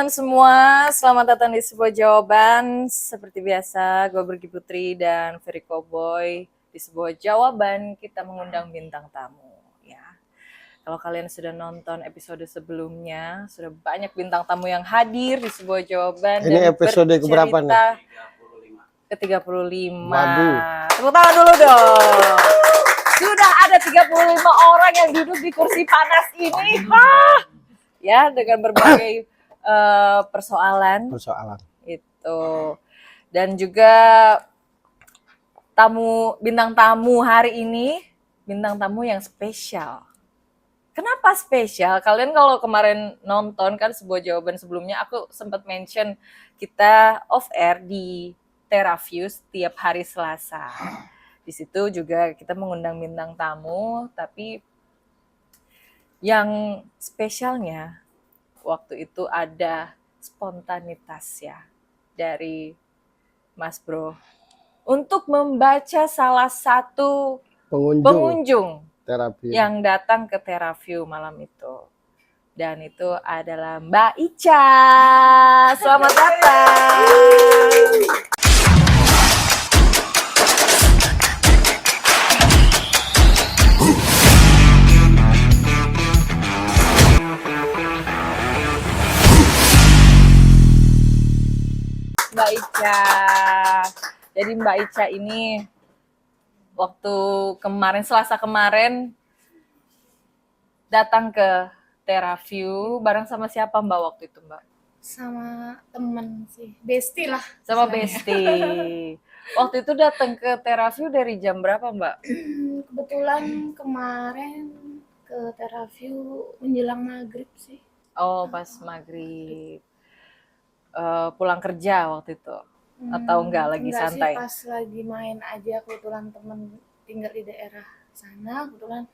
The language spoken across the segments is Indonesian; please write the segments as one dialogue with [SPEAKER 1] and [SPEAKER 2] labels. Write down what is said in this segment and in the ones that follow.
[SPEAKER 1] teman-teman semua, selamat datang di sebuah jawaban. Seperti biasa, gue Bergi Putri dan Ferry Cowboy. Di sebuah jawaban kita mengundang bintang tamu. Ya, kalau kalian sudah nonton episode sebelumnya, sudah banyak bintang tamu yang hadir di sebuah jawaban.
[SPEAKER 2] Ini
[SPEAKER 1] dan
[SPEAKER 2] episode keberapa nih?
[SPEAKER 1] Ke-35.
[SPEAKER 2] Waduh.
[SPEAKER 1] Tepuk tangan dulu dong. Sudah ada 35 orang yang duduk di kursi panas ini. Ya, dengan berbagai persoalan itu, dan juga bintang tamu hari ini, bintang tamu yang spesial. Kenapa spesial? Kalian kalau kemarin nonton kan sebuah jawaban sebelumnya, aku sempat mention kita off air di TeraView setiap hari Selasa. Di situ juga kita mengundang bintang tamu, tapi yang spesialnya waktu itu ada spontanitas ya dari Mas Bro untuk membaca salah satu pengunjung
[SPEAKER 2] terapi
[SPEAKER 1] yang datang ke TeraView malam itu. Dan itu adalah Mbak Ica. Selamat datang. Mbak Ica. Jadi Mbak Ica ini waktu kemarin, Selasa kemarin, datang ke TeraView bareng sama siapa Mbak waktu itu Mbak?
[SPEAKER 3] Sama temen sih, bestie lah.
[SPEAKER 1] Sama bestie. Waktu itu datang ke TeraView dari jam berapa Mbak?
[SPEAKER 3] Kebetulan kemarin ke TeraView menjelang maghrib sih.
[SPEAKER 1] Oh, pas maghrib. Pulang kerja waktu itu? Atau enggak santai?
[SPEAKER 3] Sih, pas lagi main aja, kebetulan temen tinggal di daerah sana, kebetulan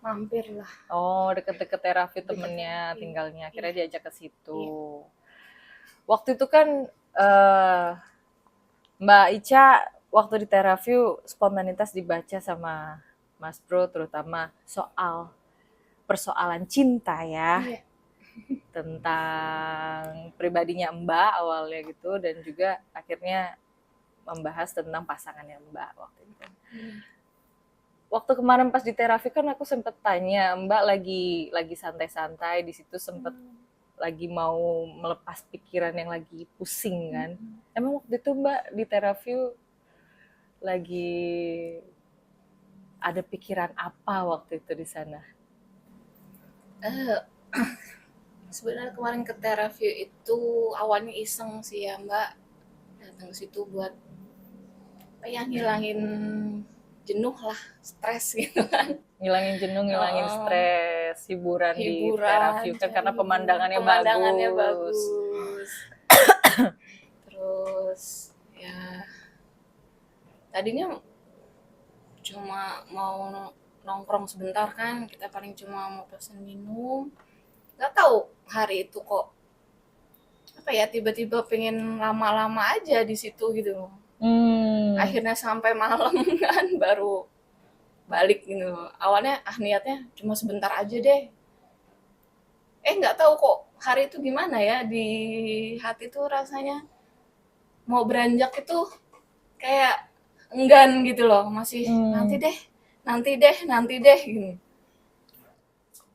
[SPEAKER 3] mampir lah.
[SPEAKER 1] Oh, deket-deket TeraView temennya tinggalnya, akhirnya diajak ke situ. Iya. Waktu itu kan Mbak Ica waktu di TeraView spontanitas dibaca sama Mas Bro, terutama soal persoalan cinta ya. Iya. Tentang pribadinya Mbak awalnya gitu, dan juga akhirnya membahas tentang pasangannya Mbak waktu itu. Waktu kemarin pas di TeraView kan aku sempet tanya, Mbak lagi santai-santai di situ, sempet lagi mau melepas pikiran yang lagi pusing kan. Emang waktu itu Mbak di TeraView lagi ada pikiran apa waktu itu di sana?
[SPEAKER 3] Sebenarnya kemarin ke TeraView itu awalnya iseng sih ya Mbak, datang ke situ buat ngilangin jenuh lah, stres gitu kan.
[SPEAKER 1] Ngilangin jenuh, ngilangin stres, hiburan di TeraView kan karena pemandangannya bagus.
[SPEAKER 3] Terus ya tadinya cuma mau nongkrong sebentar kan, kita paling cuma mau pesen minum. Gak tahu hari itu kok tiba-tiba pengen lama-lama aja di situ gitu. Akhirnya sampai malam kan baru balik gitu. Awalnya niatnya cuma sebentar aja deh. Nggak tahu kok hari itu gimana ya, di hati tuh rasanya mau beranjak itu kayak enggan gitu loh, masih nanti deh gitu.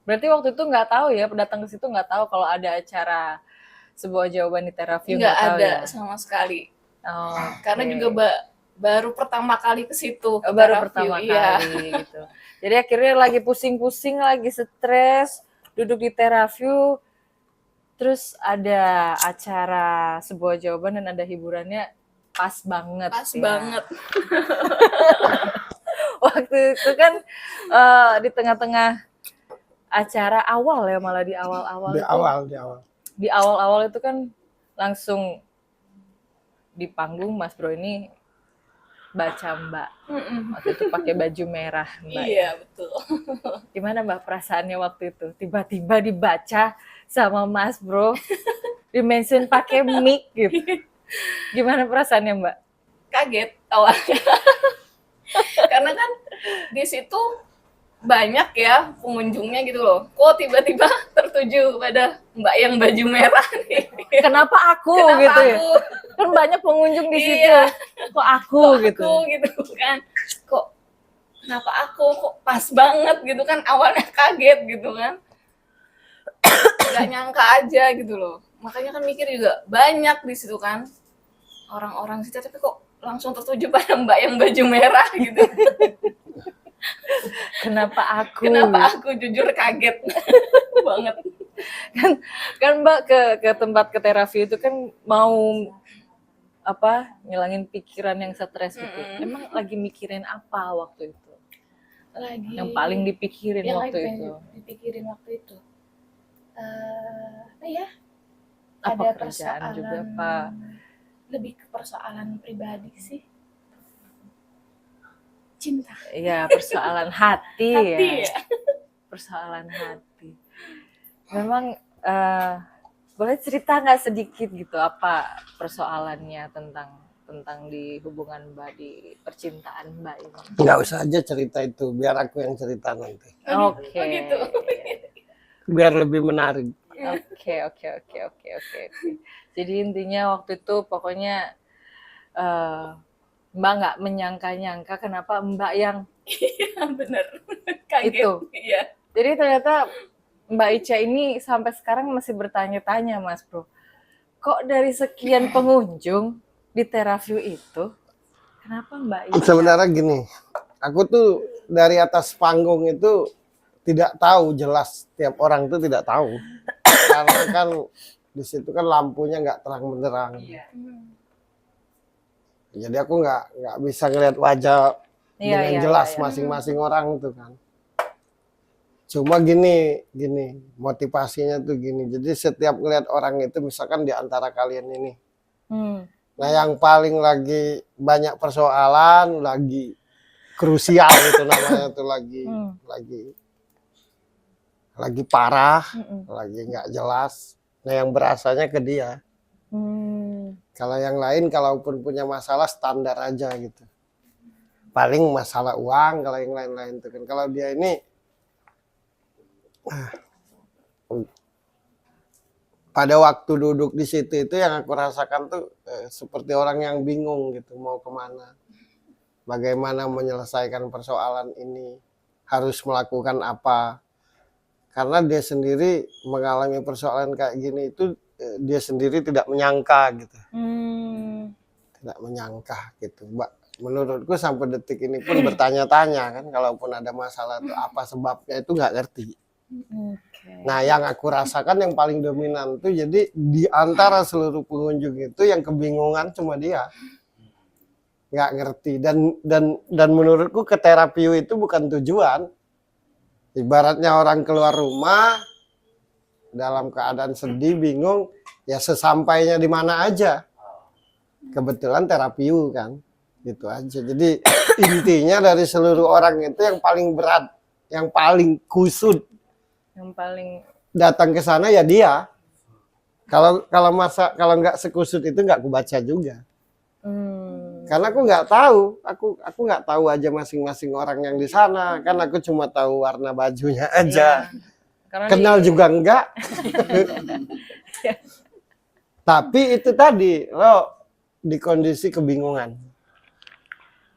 [SPEAKER 1] Berarti waktu itu nggak tahu ya, datang ke situ nggak tahu kalau ada acara sebuah jawaban di TeraView?
[SPEAKER 3] Nggak ada ya? Sama sekali. Karena juga baru pertama kali ke situ.
[SPEAKER 1] Baru pertama kali gitu. Jadi akhirnya lagi pusing-pusing, lagi stres, duduk di TeraView, terus ada acara sebuah jawaban dan ada hiburannya, pas banget.
[SPEAKER 3] Pas banget.
[SPEAKER 1] Waktu itu kan di tengah-tengah acara awal ya, malah di awal-awal. Di awal itu kan langsung di panggung Mas Bro ini baca Mbak. Waktu itu pakai baju merah Mbak.
[SPEAKER 3] Iya, betul.
[SPEAKER 1] Gimana Mbak perasaannya waktu itu? Tiba-tiba dibaca sama Mas Bro, di-mention pakai mic gitu. Gimana perasaannya Mbak?
[SPEAKER 3] Kaget awalnya. Karena kan di situ banyak ya pengunjungnya gitu loh. Kok tiba-tiba tertuju pada Mbak yang baju merah nih.
[SPEAKER 1] Kenapa aku
[SPEAKER 3] Kenapa
[SPEAKER 1] gitu ya?
[SPEAKER 3] aku?
[SPEAKER 1] Kan banyak pengunjung di situ.
[SPEAKER 3] Iya.
[SPEAKER 1] Kok aku
[SPEAKER 3] Kok
[SPEAKER 1] gitu.
[SPEAKER 3] aku gitu kan. Kok kenapa aku kok pas banget gitu kan, awalnya kaget gitu kan. Gak nyangka aja gitu loh. Makanya kan mikir juga banyak di situ kan orang-orang situ, tapi kok langsung tertuju pada Mbak yang baju merah gitu.
[SPEAKER 1] Kenapa aku?
[SPEAKER 3] Kenapa aku jujur kaget banget.
[SPEAKER 1] Kan Mbak ke tempat ke terapi itu kan mau apa? Ngilangin pikiran yang stres gitu. Emang lagi mikirin apa waktu itu?
[SPEAKER 3] Lagi
[SPEAKER 1] Yang paling dipikirin
[SPEAKER 3] yang
[SPEAKER 1] waktu
[SPEAKER 3] lagi
[SPEAKER 1] itu?
[SPEAKER 3] dipikirin waktu itu. Apa ya?
[SPEAKER 1] Apa
[SPEAKER 3] Ada
[SPEAKER 1] kerjaan
[SPEAKER 3] persoalan
[SPEAKER 1] juga, Pak?
[SPEAKER 3] lebih ke persoalan pribadi sih. Cinta.
[SPEAKER 1] Iya, persoalan hati,
[SPEAKER 3] Hati
[SPEAKER 1] ya.
[SPEAKER 3] ya.
[SPEAKER 1] Persoalan hati. Memang boleh cerita nggak sedikit gitu apa persoalannya tentang di hubungan Mbak, di percintaan Mbak ini?
[SPEAKER 2] Nggak usah aja cerita itu, biar aku yang cerita nanti.
[SPEAKER 1] Oke.
[SPEAKER 3] Oh gitu.
[SPEAKER 2] Biar lebih menarik.
[SPEAKER 1] Oke. Jadi intinya waktu itu pokoknya Mbak nggak menyangka-nyangka kenapa Mbak yang
[SPEAKER 3] Iya bener. Kaget.
[SPEAKER 1] itu.
[SPEAKER 3] Iya.
[SPEAKER 1] Jadi ternyata Mbak Ica ini sampai sekarang masih bertanya-tanya, Mas Bro. Kok dari sekian pengunjung di Terraview itu, kenapa Mbak Ica?
[SPEAKER 2] Sebenarnya gini, aku tuh dari atas panggung itu tidak tahu jelas, tiap orang tuh tidak tahu. Karena kan di situ kan lampunya nggak terang benderang.
[SPEAKER 1] Iya.
[SPEAKER 2] Jadi aku nggak bisa ngeliat wajah dengan jelas masing-masing orang tuh kan. Cuma gini motivasinya tuh gini. Jadi setiap ngeliat orang itu, misalkan di antara kalian ini, nah yang paling lagi banyak persoalan, lagi krusial itu namanya tuh lagi parah, lagi nggak jelas. Nah yang berasanya ke dia. Kalau yang lain, kalaupun punya masalah standar aja gitu. Paling masalah uang, kalau yang lain-lain tuh kan. Kalau dia ini pada waktu duduk di situ itu yang aku rasakan tuh seperti orang yang bingung gitu mau kemana, bagaimana menyelesaikan persoalan ini, harus melakukan apa. Karena dia sendiri mengalami persoalan kayak gini itu dia sendiri tidak menyangka gitu, tidak menyangka gitu, Mbak. Menurutku sampai detik ini pun bertanya-tanya kan, kalaupun ada masalah itu apa sebabnya itu nggak ngerti. Nah yang aku rasakan yang paling dominan tuh, jadi di antara seluruh pengunjung itu yang kebingungan cuma dia, nggak ngerti. Dan menurutku ke terapi itu bukan tujuan. Ibaratnya orang keluar rumah dalam keadaan sedih, bingung, ya sesampainya di mana aja. Kebetulan terapi kan, gitu aja. Jadi intinya dari seluruh orang itu yang paling berat, yang paling kusut,
[SPEAKER 1] yang paling
[SPEAKER 2] datang ke sana ya dia. Kalau nggak sekusut itu nggak aku baca juga. Karena aku nggak tahu, aku nggak tahu aja masing-masing orang yang di sana. Kan aku cuma tahu warna bajunya aja.
[SPEAKER 1] Karena
[SPEAKER 2] Kenal juga enggak. Tapi itu tadi lo di kondisi kebingungan.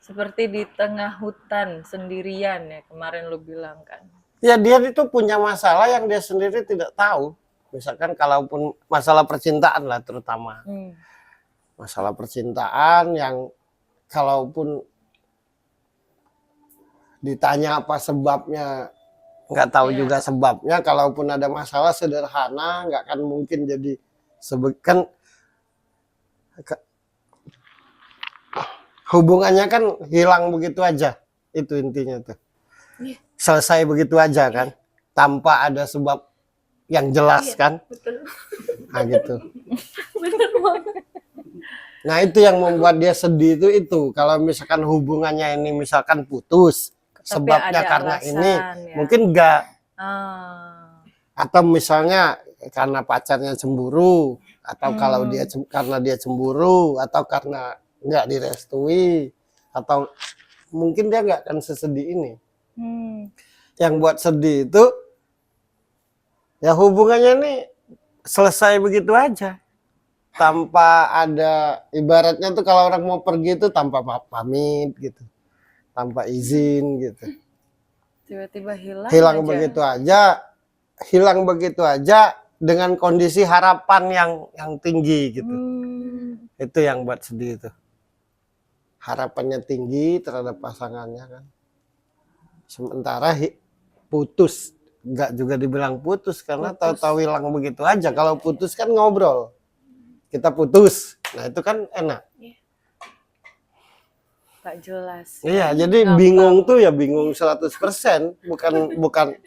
[SPEAKER 1] seperti di tengah hutan sendirian ya, kemarin lo bilang kan.
[SPEAKER 2] Ya dia itu punya masalah yang dia sendiri tidak tahu. Misalkan kalaupun masalah percintaan lah terutama. Masalah percintaan yang kalaupun ditanya apa sebabnya, nggak tahu juga sebabnya. Kalaupun ada masalah sederhana, nggak akan mungkin jadi sebutkan. Hubungannya kan hilang begitu aja. Itu intinya tuh. Selesai begitu aja kan, tanpa ada sebab yang jelas kan.
[SPEAKER 3] Betul.
[SPEAKER 2] Nah gitu.
[SPEAKER 3] Bener banget.
[SPEAKER 2] Nah itu yang membuat dia sedih itu kalau misalkan hubungannya ini misalkan putus,
[SPEAKER 1] Tapi
[SPEAKER 2] sebabnya
[SPEAKER 1] ada
[SPEAKER 2] karena
[SPEAKER 1] alasan,
[SPEAKER 2] ini
[SPEAKER 1] ya.
[SPEAKER 2] mungkin enggak,
[SPEAKER 1] Atau
[SPEAKER 2] atau misalnya karena pacarnya cemburu, atau kalau dia karena dia cemburu, atau karena nggak direstui, atau mungkin dia nggak akan sesedih ini. Yang buat sedih itu Ya hubungannya nih selesai begitu aja. Tanpa ada, ibaratnya tuh kalau orang mau pergi itu tanpa pamit gitu. Tanpa izin gitu.
[SPEAKER 1] Tiba-tiba hilang
[SPEAKER 2] Hilang
[SPEAKER 1] aja.
[SPEAKER 2] begitu aja. Hilang begitu aja dengan kondisi harapan yang tinggi gitu. Itu yang buat sedih itu. Harapannya tinggi terhadap pasangannya kan. Sementara putus, nggak juga dibilang putus karena tahu-tahu hilang begitu aja. Kalau putus kan ngobrol, kita putus, nah itu kan enak.
[SPEAKER 1] Gak jelas.
[SPEAKER 2] Iya, jadi bingung tuh ya bingung 100%, bukan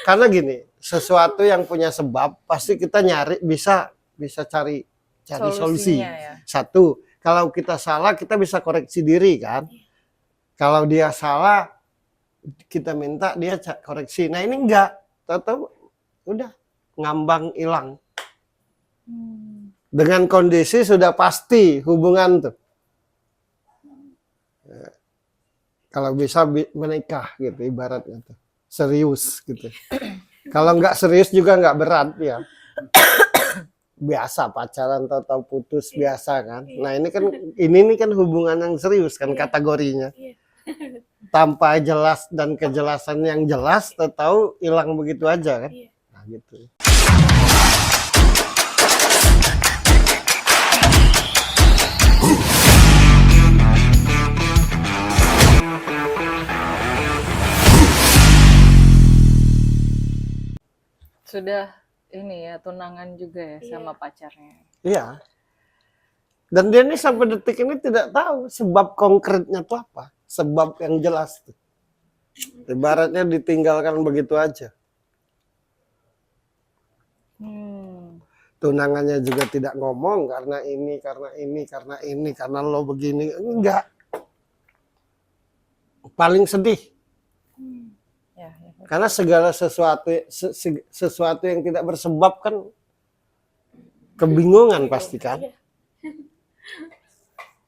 [SPEAKER 2] karena gini, sesuatu yang punya sebab pasti kita nyari bisa cari solusi.
[SPEAKER 1] Ya.
[SPEAKER 2] Satu, kalau kita salah kita bisa koreksi diri kan. Kalau dia salah kita minta dia koreksi. Nah ini enggak, tahu udah ngambang hilang. Dengan kondisi sudah pasti hubungan tuh. Kalau bisa menikah gitu ibaratnya tuh. Serius gitu. Kalau nggak serius juga nggak berat ya. Biasa pacaran tahu putus biasa kan. Nah ini kan hubungan yang serius kan kategorinya. Tanpa jelas dan kejelasan yang jelas tahu hilang begitu aja kan. Nah gitu.
[SPEAKER 1] Sudah ini ya tunangan juga ya sama pacarnya.
[SPEAKER 2] Iya. Dan dia ini sampai detik ini tidak tahu sebab konkretnya itu apa. Sebab yang jelas tuh. Ibaratnya ditinggalkan begitu aja. Tunangannya juga tidak ngomong karena lo begini. Enggak. Paling sedih.
[SPEAKER 1] Ya.
[SPEAKER 2] Karena segala sesuatu yang tidak bersebab kan kebingungan pasti kan.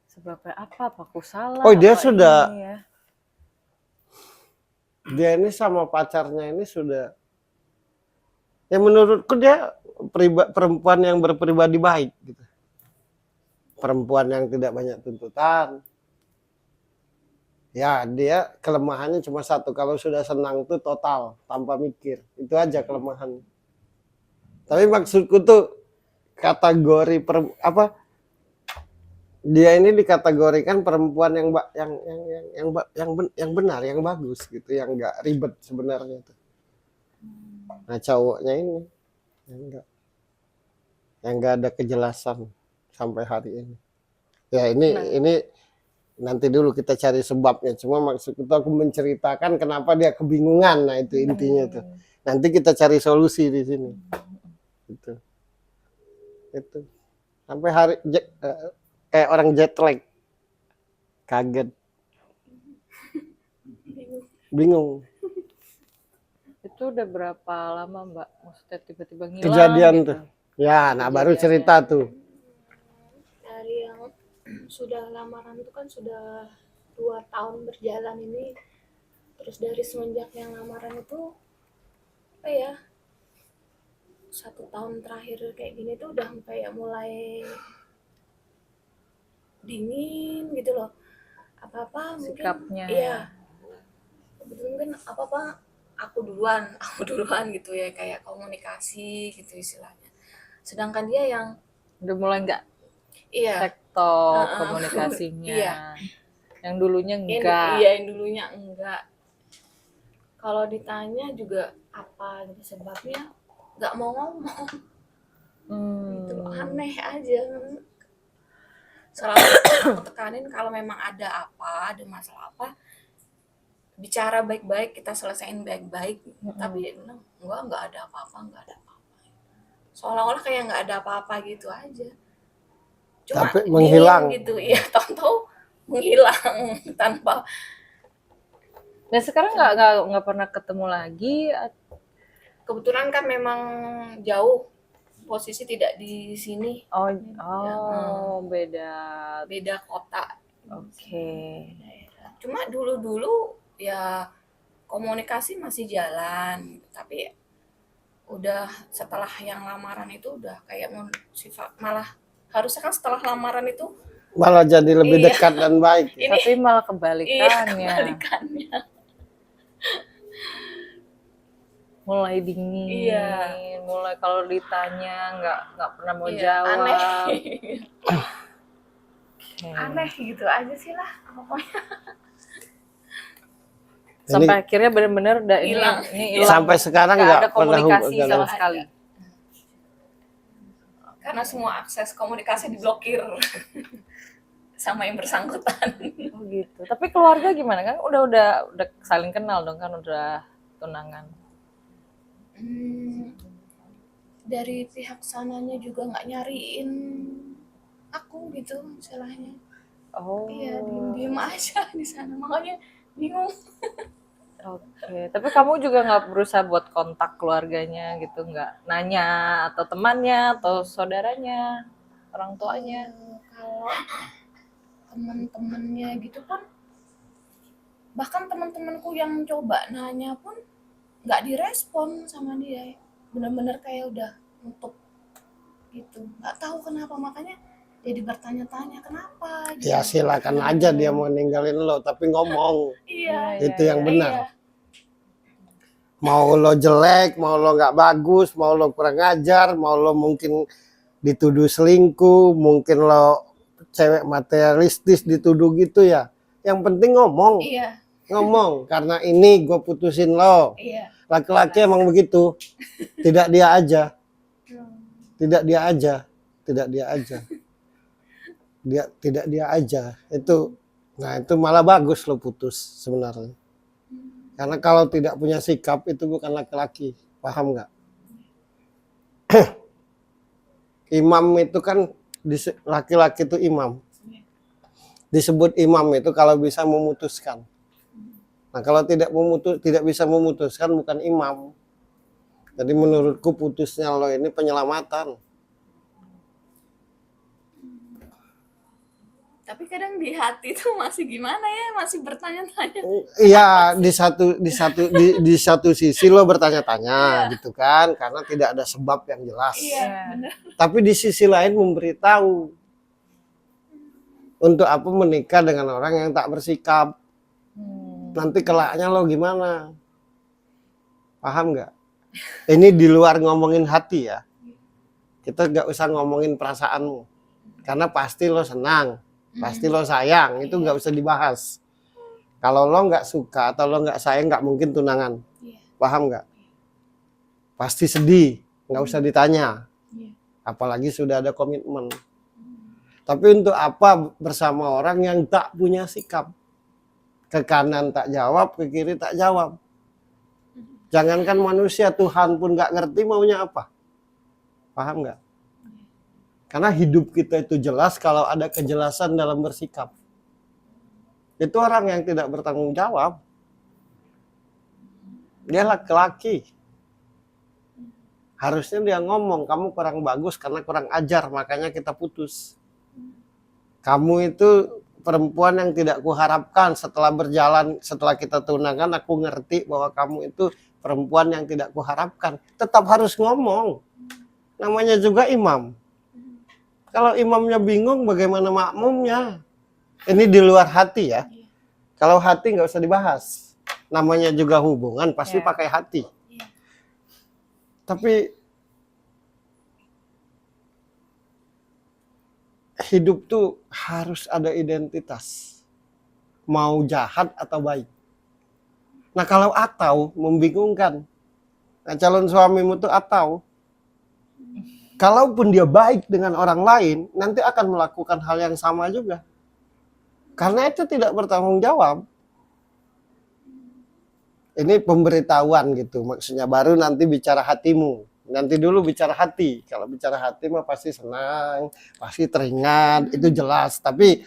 [SPEAKER 1] Sebabnya apa? Aku salah.
[SPEAKER 2] Oh dia sudah.
[SPEAKER 1] Ini ya?
[SPEAKER 2] Dia ini sama pacarnya ini sudah. Ya menurutku dia perempuan yang berpribadi baik gitu. Perempuan yang tidak banyak tuntutan. Ya dia kelemahannya cuma satu, kalau sudah senang tuh total tanpa mikir, itu aja kelemahan. Tapi maksudku tuh kategori dia ini dikategorikan perempuan yang benar, yang bagus gitu, yang enggak ribet sebenarnya tuh. Nah cowoknya ini yang enggak ada kejelasan sampai hari ini. Ya ini nanti dulu kita cari sebabnya. Cuma maksud itu aku menceritakan kenapa dia kebingungan. Nah itu intinya tuh. Nanti kita cari solusi di sini. Itu. Sampai hari kayak orang jet lag. Kaget. Bingung.
[SPEAKER 1] Itu udah berapa lama Mbak? Maksudnya tiba-tiba ngilang
[SPEAKER 2] Kejadian
[SPEAKER 1] gitu.
[SPEAKER 2] tuh. Ya, nah baru cerita tuh.
[SPEAKER 4] Dari yang sudah lamaran itu kan sudah 2 tahun berjalan ini, terus dari semenjak yang lamaran itu apa ya, 1 tahun terakhir kayak gini tuh udah kayak mulai dingin gitu loh, apa-apa mungkin
[SPEAKER 1] Sikapnya
[SPEAKER 4] iya mungkin apa-apa aku duluan gitu ya, kayak komunikasi gitu istilahnya, sedangkan dia yang
[SPEAKER 1] udah mulai nggak
[SPEAKER 4] iya
[SPEAKER 1] tektok komunikasinya.
[SPEAKER 4] iya.
[SPEAKER 1] Yang dulunya enggak.
[SPEAKER 4] Yang dulunya enggak. Kalau ditanya juga apa gitu sebabnya, nggak mau ngomong. Gitu, aneh aja. Selalu aku tekanin kalau memang ada masalah apa, bicara baik-baik, kita selesain baik-baik. Tapi nggak ada apa-apa. Seolah-olah kayak nggak ada apa-apa gitu aja. Cuma
[SPEAKER 2] tapi menghilang
[SPEAKER 4] gitu, ya tahu-tahu menghilang tanpa.
[SPEAKER 1] Dan sekarang nggak pernah ketemu lagi.
[SPEAKER 4] Kebetulan kan memang jauh, posisi tidak di sini. Beda kota.
[SPEAKER 1] Oke.
[SPEAKER 4] Cuma dulu ya komunikasi masih jalan, tapi
[SPEAKER 3] udah setelah yang lamaran itu udah kayak sifat malah harusnya kan setelah lamaran itu
[SPEAKER 2] Malah jadi lebih
[SPEAKER 3] Iya.
[SPEAKER 2] dekat dan baik.
[SPEAKER 3] Ini-
[SPEAKER 1] Tapi malah
[SPEAKER 3] iya
[SPEAKER 1] kebalikannya.
[SPEAKER 3] kebalikannya.
[SPEAKER 1] Mulai dingin.
[SPEAKER 3] Iya.
[SPEAKER 1] Mulai kalau ditanya nggak pernah mau
[SPEAKER 3] Iya,
[SPEAKER 1] jawab.
[SPEAKER 3] aneh.
[SPEAKER 1] Oke.
[SPEAKER 3] Aneh gitu aja sih lah pokoknya.
[SPEAKER 1] Sampai akhirnya benar-benar udah
[SPEAKER 3] Hilang.
[SPEAKER 1] ini hilang.
[SPEAKER 2] Sampai sekarang
[SPEAKER 1] Nggak
[SPEAKER 2] nggak
[SPEAKER 1] ada
[SPEAKER 2] pernah
[SPEAKER 1] komunikasi
[SPEAKER 2] hubungan.
[SPEAKER 1] sama sekali.
[SPEAKER 3] Karena semua akses komunikasi diblokir sama yang bersangkutan.
[SPEAKER 1] Oh gitu. Tapi keluarga gimana kan? Udah saling kenal dong kan, udah tunangan.
[SPEAKER 3] Dari pihak sananya juga nggak nyariin aku gitu istilahnya.
[SPEAKER 1] Oh.
[SPEAKER 3] Iya, diem-diem aja di sana. Makanya bingung.
[SPEAKER 1] Oke. Tapi kamu juga nggak berusaha buat kontak keluarganya gitu, nggak nanya atau temannya atau saudaranya, orang tuanya?
[SPEAKER 3] Kalau teman-temannya gitu kan, bahkan teman-temanku yang coba nanya pun nggak direspon sama dia, bener-bener kayak udah nutup gitu, nggak tahu kenapa, makanya jadi bertanya-tanya kenapa gitu.
[SPEAKER 2] Ya silakan aja dia mau ninggalin lo, tapi ngomong.
[SPEAKER 3] Iya,
[SPEAKER 2] Itu yang
[SPEAKER 1] iya.
[SPEAKER 2] benar.
[SPEAKER 3] iya.
[SPEAKER 2] Mau lo jelek, mau lo nggak bagus, mau lo kurang ajar, mau lo mungkin dituduh selingkuh, mungkin lo cewek materialistis dituduh gitu ya. Yang penting ngomong,
[SPEAKER 3] Iya,
[SPEAKER 2] ngomong. Karena ini gue putusin lo.
[SPEAKER 3] iya.
[SPEAKER 2] Laki-laki emang begitu. Tidak dia aja. Tidak dia aja. Tidak dia aja. Tidak dia aja. Nah itu malah bagus lo putus sebenarnya. Karena kalau tidak punya sikap itu bukan laki-laki. Paham nggak? Imam itu kan, laki-laki itu imam. Disebut imam itu kalau bisa memutuskan. Nah kalau tidak bisa memutuskan bukan imam. Jadi menurutku putusnya lo ini penyelamatan.
[SPEAKER 3] Tapi kadang di hati tuh masih gimana ya, masih bertanya-tanya.
[SPEAKER 2] Iya, di satu sisi lo bertanya-tanya gitu kan, karena tidak ada sebab yang jelas.
[SPEAKER 3] Iya, benar.
[SPEAKER 2] Tapi di sisi lain memberitahu untuk apa menikah dengan orang yang tak bersikap. Nanti kelaknya lo gimana? Paham nggak? Ini di luar ngomongin hati ya. Kita nggak usah ngomongin perasaanmu, karena pasti lo senang. Pasti lo sayang, itu nggak usah dibahas. Kalau lo nggak suka atau lo nggak sayang, nggak mungkin tunangan. Paham nggak? Pasti sedih, nggak usah ditanya. Apalagi sudah ada komitmen. Tapi untuk apa bersama orang yang tak punya sikap? Ke kanan tak jawab, ke kiri tak jawab. Jangankan manusia, Tuhan pun nggak ngerti maunya apa. Paham nggak? Karena hidup kita itu jelas kalau ada kejelasan dalam bersikap. Itu orang yang tidak bertanggung jawab. Dia laki-laki. Harusnya dia ngomong, kamu kurang bagus karena kurang ajar, makanya kita putus. Kamu itu perempuan yang tidak kuharapkan. Setelah berjalan, setelah kita tunangan, aku ngerti bahwa kamu itu perempuan yang tidak kuharapkan. Tetap harus ngomong. Namanya juga imam. Kalau imamnya bingung, bagaimana makmumnya? Ini di luar hati ya. Kalau hati nggak usah dibahas. Namanya juga hubungan, pasti pakai hati. Tapi hidup tuh harus ada identitas. Mau jahat atau baik. Nah kalau atau membingungkan. Nah calon suamimu tuh atau. Kalaupun dia baik dengan orang lain, nanti akan melakukan hal yang sama juga. Karena itu tidak bertanggung jawab. Ini pemberitahuan gitu, maksudnya baru nanti bicara hatimu. Nanti dulu bicara hati. Kalau bicara hati mah pasti senang, pasti teringat, itu jelas. Tapi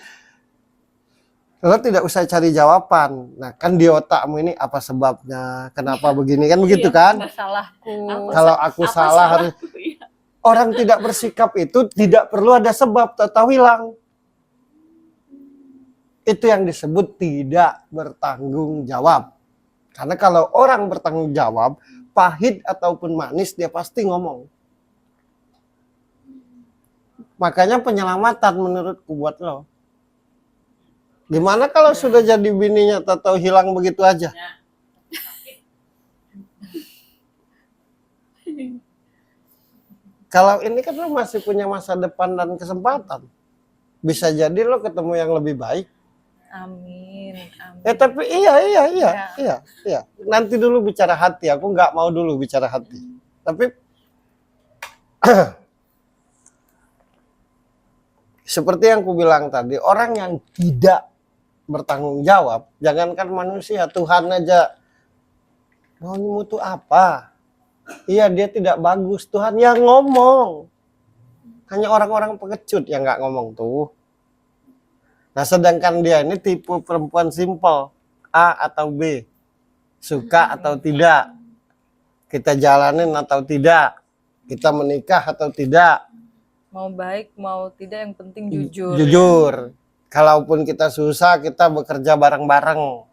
[SPEAKER 2] lo tidak usah cari jawaban. Nah kan di otakmu ini apa sebabnya, kenapa begini, kan begitu kan?
[SPEAKER 1] Salahku.
[SPEAKER 2] Kalau aku salah harus... Orang tidak bersikap itu tidak perlu ada sebab, tahu hilang. Itu yang disebut tidak bertanggung jawab. Karena kalau orang bertanggung jawab, pahit ataupun manis dia pasti ngomong. Makanya penyelamatan menurutku buat lo. Gimana kalau sudah jadi bininya tahu hilang begitu aja? Kalau ini kan lo masih punya masa depan dan kesempatan. Bisa jadi lo ketemu yang lebih baik.
[SPEAKER 1] Amin.
[SPEAKER 2] Tapi iya. Nanti dulu bicara hati. Aku nggak mau dulu bicara hati. Tapi seperti yang aku bilang tadi, orang yang tidak bertanggung jawab, jangankan manusia, Tuhan aja maumu tuh apa? Iya, dia tidak bagus, Tuhan yang ngomong. Hanya orang-orang pengecut yang nggak ngomong tuh. Nah, sedangkan dia ini tipe perempuan simpel, A atau B, suka atau tidak, kita jalanin atau tidak, kita menikah atau tidak.
[SPEAKER 1] Mau baik mau tidak yang penting jujur.
[SPEAKER 2] Jujur. Kalaupun kita susah, kita bekerja bareng-bareng.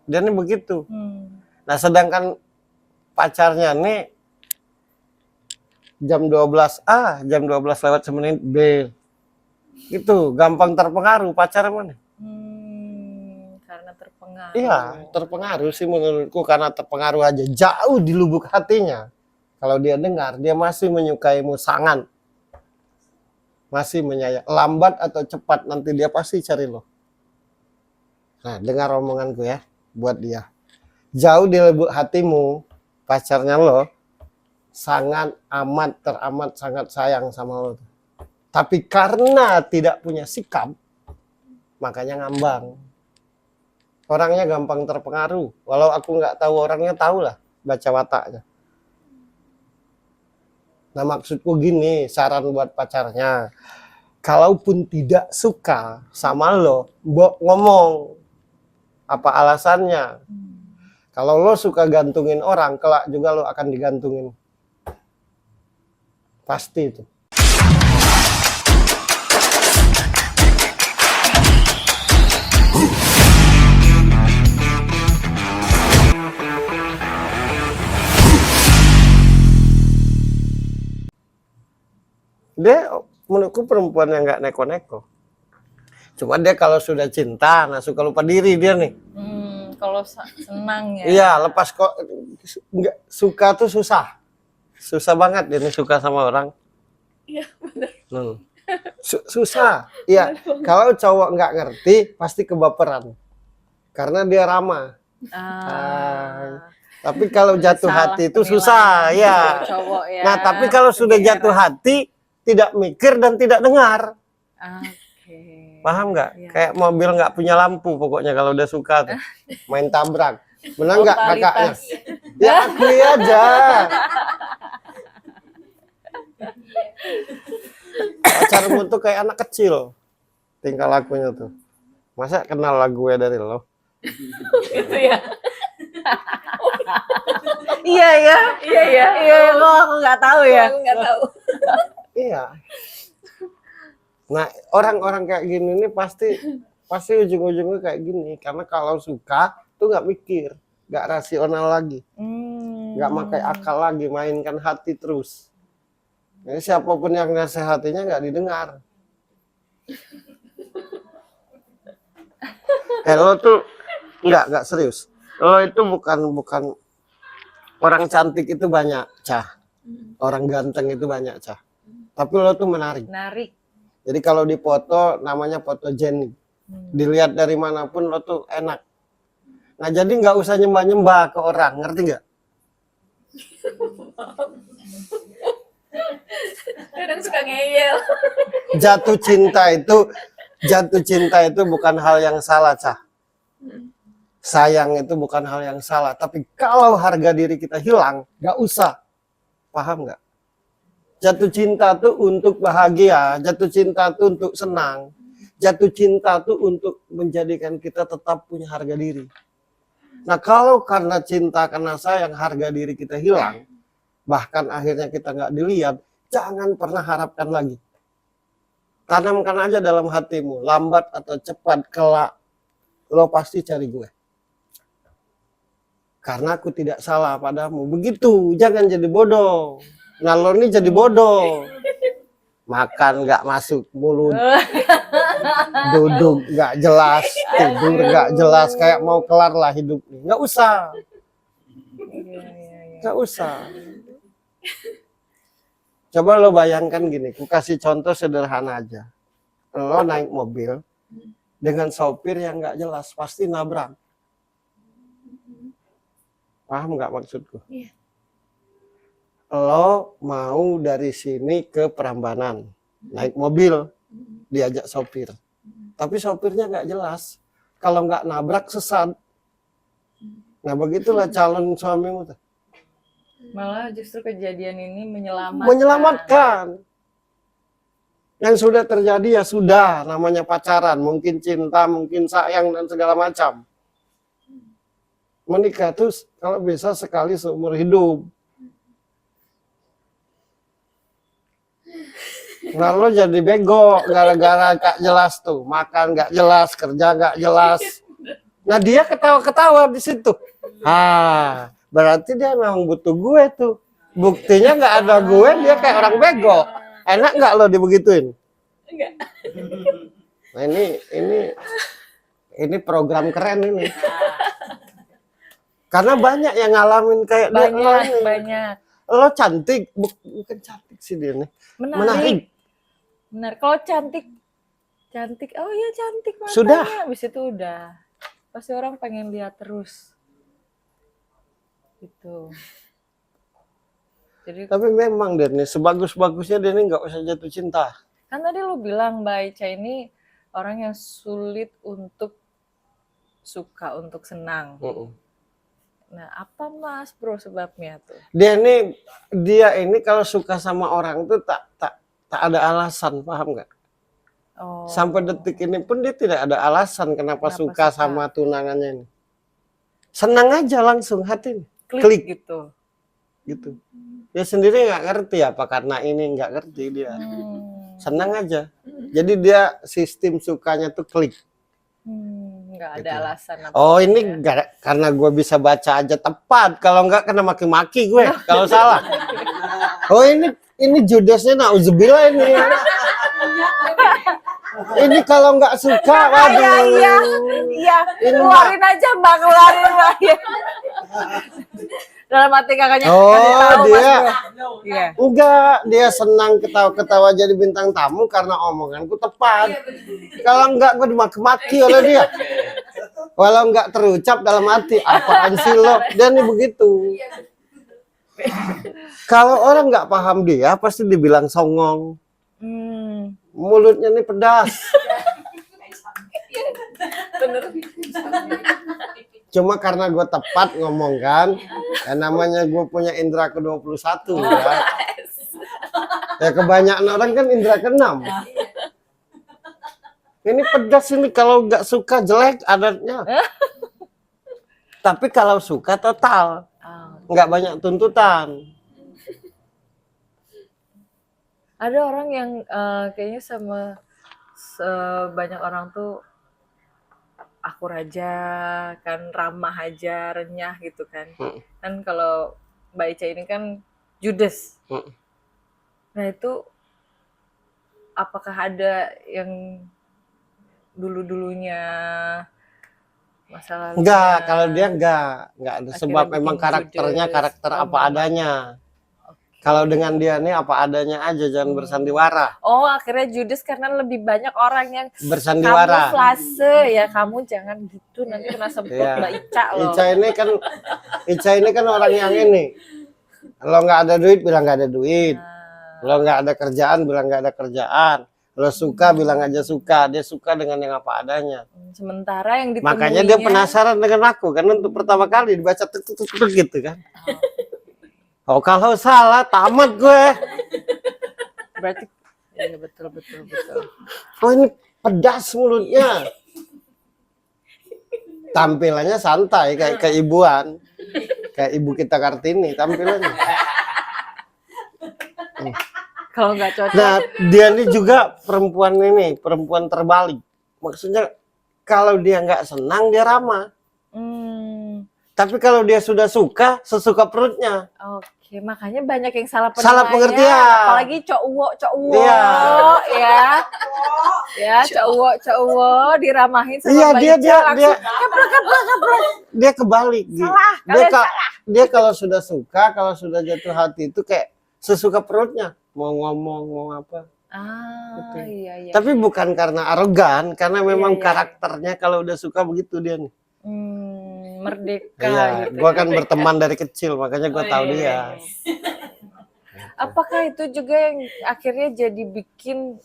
[SPEAKER 2] Dia ini begitu. Nah, sedangkan pacarnya nih jam 12 A, jam 12 lewat semenit B. Gitu, gampang terpengaruh pacar mana?
[SPEAKER 1] Karena terpengaruh.
[SPEAKER 2] Iya, terpengaruh sih menurutku, karena terpengaruh aja jauh di lubuk hatinya. Kalau dia dengar, dia masih menyukaimu sangat. Masih menyayang, lambat atau cepat nanti dia pasti cari lo. Nah, dengar omonganku ya, buat dia. Jauh di lubuk hatimu, pacarnya lo sangat amat teramat sangat sayang sama lo. Tapi karena tidak punya sikap, makanya ngambang. Orangnya gampang terpengaruh. Walau aku nggak tahu orangnya, tahu lah baca wataknya. Nah, maksudku gini, saran buat pacarnya. Kalaupun tidak suka sama lo, ngomong apa alasannya. Kalau lo suka gantungin orang, kelak juga lo akan digantungin. Pasti itu. Dia menurutku perempuan yang nggak neko-neko. Cuma dia kalau sudah cinta, nah suka lupa diri dia nih.
[SPEAKER 1] Kalau senang ya.
[SPEAKER 2] Iya, lepas kok nggak suka tuh susah. Susah banget dia nih suka sama orang.
[SPEAKER 3] Iya, benar.
[SPEAKER 2] Susah. Iya, kalau cowok nggak ngerti pasti kebaperan. Karena dia ramah. Tapi kalau jatuh hati itu susah, ya.
[SPEAKER 1] Cowok ya.
[SPEAKER 2] Nah, tapi kalau sudah jatuh hati, tidak mikir dan tidak dengar. Paham nggak?
[SPEAKER 1] Ya.
[SPEAKER 2] Kayak mobil nggak punya lampu pokoknya kalau udah suka tuh. Main tabrak. Menang nggak kakaknya? Ya akui aja. Pacarmu tuh kayak anak kecil. Tingkah lakunya tuh. Masa kenal lagunya dari lo?
[SPEAKER 3] Itu ya.
[SPEAKER 1] Iya, kok aku nggak tahu ya.
[SPEAKER 3] Aku nggak tahu.
[SPEAKER 2] Iya. Nah, orang-orang kayak gini nih pasti ujung-ujungnya kayak gini. Karena kalau suka tuh nggak mikir, nggak rasional lagi, nggak pakai akal lagi, mainkan hati terus. Jadi siapapun yang nasihatinya nggak didengar. Lo tuh nggak serius. Lo itu bukan orang cantik itu banyak, Cah. Orang ganteng itu banyak, Cah. Tapi lo tuh menarik. Jadi kalau dipoto namanya fotogenik. Dilihat dari manapun lo tuh enak. Nah, jadi nggak usah nyembah-nyembah ke orang, ngerti nggak?
[SPEAKER 3] Kadang suka ngeyel.
[SPEAKER 2] Jatuh cinta itu bukan hal yang salah, Cah. Sayang itu bukan hal yang salah. Tapi kalau harga diri kita hilang, nggak usah. Paham nggak? Jatuh cinta tuh untuk bahagia, jatuh cinta tuh untuk senang, jatuh cinta tuh untuk menjadikan kita tetap punya harga diri. Nah, kalau karena cinta, karena sayang, harga diri kita hilang, bahkan akhirnya kita nggak dilihat, jangan pernah harapkan lagi. Tanamkan aja dalam hatimu, lambat atau cepat kelak lo pasti cari gue. karena aku tidak salah padamu. Begitu, jangan jadi bodoh. Nah lo ini jadi bodoh. Makan nggak masuk mulut, duduk nggak jelas, tidur nggak jelas, kayak mau kelar lah hidup. Nggak usah, nggak usah. Coba lo bayangkan gini, aku kasih contoh sederhana aja. Lo naik mobil dengan sopir yang nggak jelas, pasti nabrak. Paham nggak maksudku?
[SPEAKER 4] Iya.
[SPEAKER 2] Lo mau dari sini ke Prambanan, naik mobil, diajak sopir. Tapi sopirnya nggak jelas. Kalau nggak nabrak, sesat. Nah begitulah calon suamimu.
[SPEAKER 1] Malah justru kejadian ini
[SPEAKER 2] Menyelamatkan. Yang sudah terjadi ya sudah, namanya pacaran, mungkin cinta, mungkin sayang dan segala macam. Menikah tuh kalau bisa sekali seumur hidup. Lalu jadi bego gara-gara gak jelas tuh, makan gak jelas, kerja gak jelas. Nah dia ketawa-ketawa di situ. Ah, berarti dia memang butuh gue tuh. Buktinya nggak ada gue, dia kayak orang bego. Enak nggak lo dibegituin?
[SPEAKER 3] Enggak.
[SPEAKER 2] Nah ini program keren ini. Karena banyak yang ngalamin kayak dia lo
[SPEAKER 1] banyak
[SPEAKER 2] ini.
[SPEAKER 1] banyak.
[SPEAKER 2] Lo cantik, bukan cantik sih dia nih. Menarik.
[SPEAKER 1] Benar. Kalau cantik, oh ya cantik matanya.
[SPEAKER 2] Sudah.
[SPEAKER 1] Habis itu udah. Pasti orang pengen lihat terus. Gitu. Jadi
[SPEAKER 2] Tapi memang dia nih sebagus-bagusnya dia nih nggak usah jatuh cinta.
[SPEAKER 1] kan tadi lu bilang Mbak Ica ini orang yang sulit untuk suka, untuk senang. Nah, apa Mas Bro sebabnya tuh?
[SPEAKER 2] Dia ini kalau suka sama orang tuh tak ada alasan, paham nggak?
[SPEAKER 1] Oh.
[SPEAKER 2] Sampai detik ini pun dia tidak ada alasan kenapa suka sama tunangannya ini. Senang aja langsung hati
[SPEAKER 1] klik gitu.
[SPEAKER 2] Dia sendiri nggak ngerti apa karena ini nggak ngerti dia. Senang aja. Jadi dia sistem sukanya tuh klik.
[SPEAKER 1] Nggak ada
[SPEAKER 2] Gitu.
[SPEAKER 1] alasan apa.
[SPEAKER 2] Oh ini karena gue bisa baca aja tepat. Kalau nggak kena maki-maki gue kalau salah. Oh ini judesnya nauzubillah ini. Ini kalau nggak suka, waduh.
[SPEAKER 1] Iya,
[SPEAKER 2] Ini
[SPEAKER 1] keluarin aja Mbak, keluarin Mbak. Dalam hati kakaknya
[SPEAKER 2] Oh,
[SPEAKER 1] kasih tahu Mas
[SPEAKER 2] dia.
[SPEAKER 1] Bro. Iya.
[SPEAKER 2] Enggak, dia senang ketawa-ketawa jadi bintang tamu karena omonganku tepat. Kalau enggak gue dimaki-maki oleh dia. Walau enggak terucap dalam hati, apaan sih lo? Dia nih begitu. Kalau orang nggak paham dia, pasti dibilang songong. Mulutnya nih pedas. Cuma karena gue tepat ngomong kan, ya namanya gue punya indera ke-21 ya. Ya kebanyakan orang kan indera ke-6. Ini pedas ini, kalau nggak suka jelek adatnya. Tapi kalau suka total, nggak banyak tuntutan.
[SPEAKER 1] Ada orang yang kayaknya sama banyak orang tuh akur aja, kan ramah aja, renyah gitu kan. Kan kalau Mbak Ica ini kan judes. Nah itu apakah ada yang dulu-dulunya masalah?
[SPEAKER 2] Enggak, kalau dia enggak ada.
[SPEAKER 1] Akhirnya
[SPEAKER 2] Sebab
[SPEAKER 1] bikin
[SPEAKER 2] memang karakternya
[SPEAKER 1] judes.
[SPEAKER 2] karakter apa adanya. Kalau dengan dia nih apa adanya aja, jangan bersandiwara.
[SPEAKER 1] Oh, akhirnya judes karena lebih banyak orang yang
[SPEAKER 2] Bersandiwara.
[SPEAKER 1] kamuflase ya, kamu jangan gitu nanti kena sebut
[SPEAKER 2] Iya.
[SPEAKER 1] Mbak Ica loh.
[SPEAKER 2] Ica ini kan orang yang ini. Kalau nggak ada duit bilang nggak ada duit. Kalau nggak ada kerjaan bilang nggak ada kerjaan. Kalau suka bilang aja suka. Dia suka dengan yang apa adanya.
[SPEAKER 1] Sementara yang ditemuinya,
[SPEAKER 2] Makanya dia penasaran dengan aku karena untuk pertama kali dibaca tuk gitu kan. Oh kalau salah tamat gue.
[SPEAKER 1] berarti ya betul.
[SPEAKER 2] Oh ini pedas mulutnya. Tampilannya santai kayak keibuan. Kayak ibu kita Kartini tampilannya.
[SPEAKER 1] Kalau nggak cocok.
[SPEAKER 2] Nah, dia ini juga perempuan terbalik. Maksudnya kalau dia nggak senang dia ramah. Tapi kalau dia sudah suka, sesuka perutnya.
[SPEAKER 1] Oke, makanya banyak yang salah
[SPEAKER 2] Salah pengertian.
[SPEAKER 1] apalagi cowok
[SPEAKER 2] Iya.
[SPEAKER 1] ya. Ya, cowok diramahin sama
[SPEAKER 2] Iya,
[SPEAKER 1] banyak
[SPEAKER 2] dia
[SPEAKER 1] cewek
[SPEAKER 2] dia kebalik.
[SPEAKER 1] Salah,
[SPEAKER 2] Dia
[SPEAKER 1] kalian
[SPEAKER 2] dia kalau sudah suka, kalau sudah jatuh hati itu kayak sesuka perutnya. Mau ngomong, mau apa. Gitu.
[SPEAKER 1] iya.
[SPEAKER 2] Tapi bukan karena arogan, karena memang
[SPEAKER 1] Iya.
[SPEAKER 2] karakternya kalau udah suka begitu dia nih.
[SPEAKER 1] Merdeka
[SPEAKER 2] Iya,
[SPEAKER 1] gitu.
[SPEAKER 2] gua kan berteman dari kecil, makanya gua tahu dia.
[SPEAKER 1] Apakah itu juga yang akhirnya jadi bikin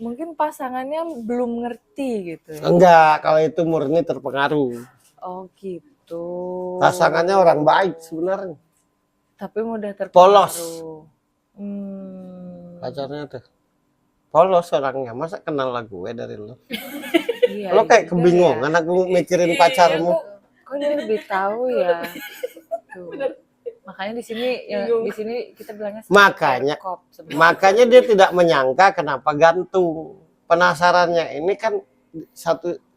[SPEAKER 1] mungkin pasangannya belum ngerti gitu ya?
[SPEAKER 2] Enggak, kalau itu murni terpengaruh.
[SPEAKER 1] Oh gitu.
[SPEAKER 2] Pasangannya orang baik sebenarnya.
[SPEAKER 1] Tapi mudah terpengaruh.
[SPEAKER 2] Polos.
[SPEAKER 1] Pacarnya
[SPEAKER 2] Pacarnya tuh polos orangnya. Masa kenal lagu dari lo?
[SPEAKER 1] iya,
[SPEAKER 2] Lo kayak
[SPEAKER 1] juga
[SPEAKER 2] kebingungan aku mikirin pacarmu.
[SPEAKER 1] Kok dia lebih tahu ya? Tuh. Makanya di sini kita bilangnya perkop sebenarnya.
[SPEAKER 2] Makanya dia tidak menyangka kenapa gantung. Penasarannya ini kan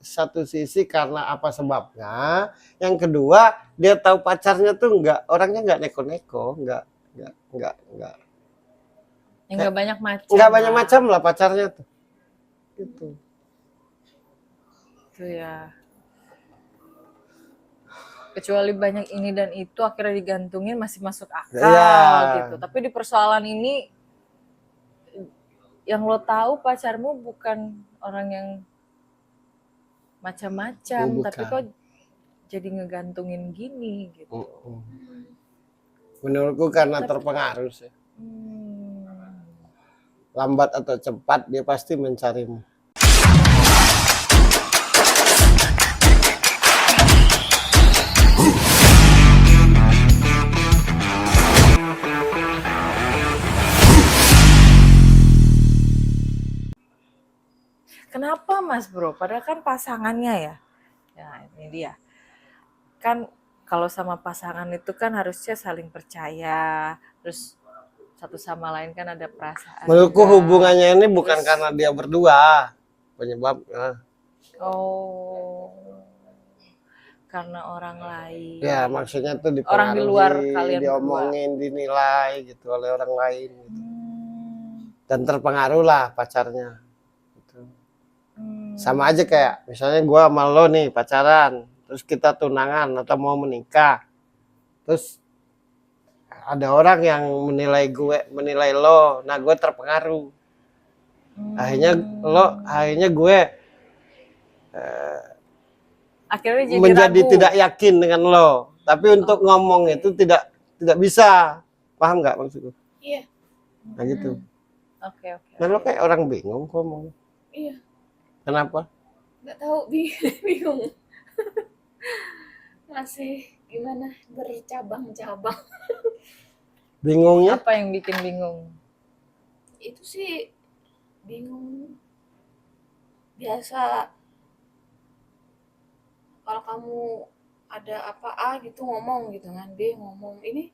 [SPEAKER 2] satu sisi karena apa sebabnya. Yang kedua dia tahu pacarnya tuh orangnya nggak neko-neko, nggak
[SPEAKER 1] Nggak banyak macam.
[SPEAKER 2] nggak banyak macam lah pacarnya tuh. Gitu.
[SPEAKER 1] Itu ya. Kecuali banyak ini dan itu akhirnya digantungin masih masuk akal
[SPEAKER 2] Iya.
[SPEAKER 1] gitu. Tapi di persoalan ini yang lo tahu pacarmu bukan orang yang macam-macam,
[SPEAKER 2] Bukan.
[SPEAKER 1] tapi kok jadi ngegantungin gini gitu.
[SPEAKER 2] Menurutku karena terpengaruh sih. Lambat atau cepat dia pasti mencarimu.
[SPEAKER 1] Kenapa Mas Bro? Padahal kan pasangannya ya. Ya ini dia. Kan kalau sama pasangan itu kan harusnya saling percaya. Terus satu sama lain kan ada perasaan.
[SPEAKER 2] Menurutku
[SPEAKER 1] juga.
[SPEAKER 2] hubungannya ini bukan karena dia berdua penyebabnya.
[SPEAKER 1] Oh. Karena orang lain.
[SPEAKER 2] Ya maksudnya tuh dipengaruhi,
[SPEAKER 1] Orang di luar kalian
[SPEAKER 2] diomongin, dinilai gitu oleh orang lain. Gitu. Dan terpengaruh lah pacarnya. Gitu. Sama aja kayak misalnya gua sama lo nih pacaran, terus kita tunangan atau mau menikah, terus ada orang yang menilai lo, nah gue terpengaruh. Akhirnya gue
[SPEAKER 1] akhirnya jadi
[SPEAKER 2] menjadi
[SPEAKER 1] ragu.
[SPEAKER 2] tidak yakin dengan lo. Tapi untuk ngomong itu tidak bisa, paham nggak maksudku?
[SPEAKER 3] Iya.
[SPEAKER 2] Nah gitu.
[SPEAKER 1] Oke.
[SPEAKER 2] Nah lo kayak orang bingung ngomong.
[SPEAKER 3] Iya.
[SPEAKER 2] Kenapa?
[SPEAKER 3] Nggak tahu, bingung. Masih gimana bercabang-cabang.
[SPEAKER 2] Bingungnya?
[SPEAKER 1] Apa yang bikin bingung?
[SPEAKER 3] Itu sih bingung. Biasa kalau kamu ada apa gitu ngomong gitu kan, dia ngomong ini,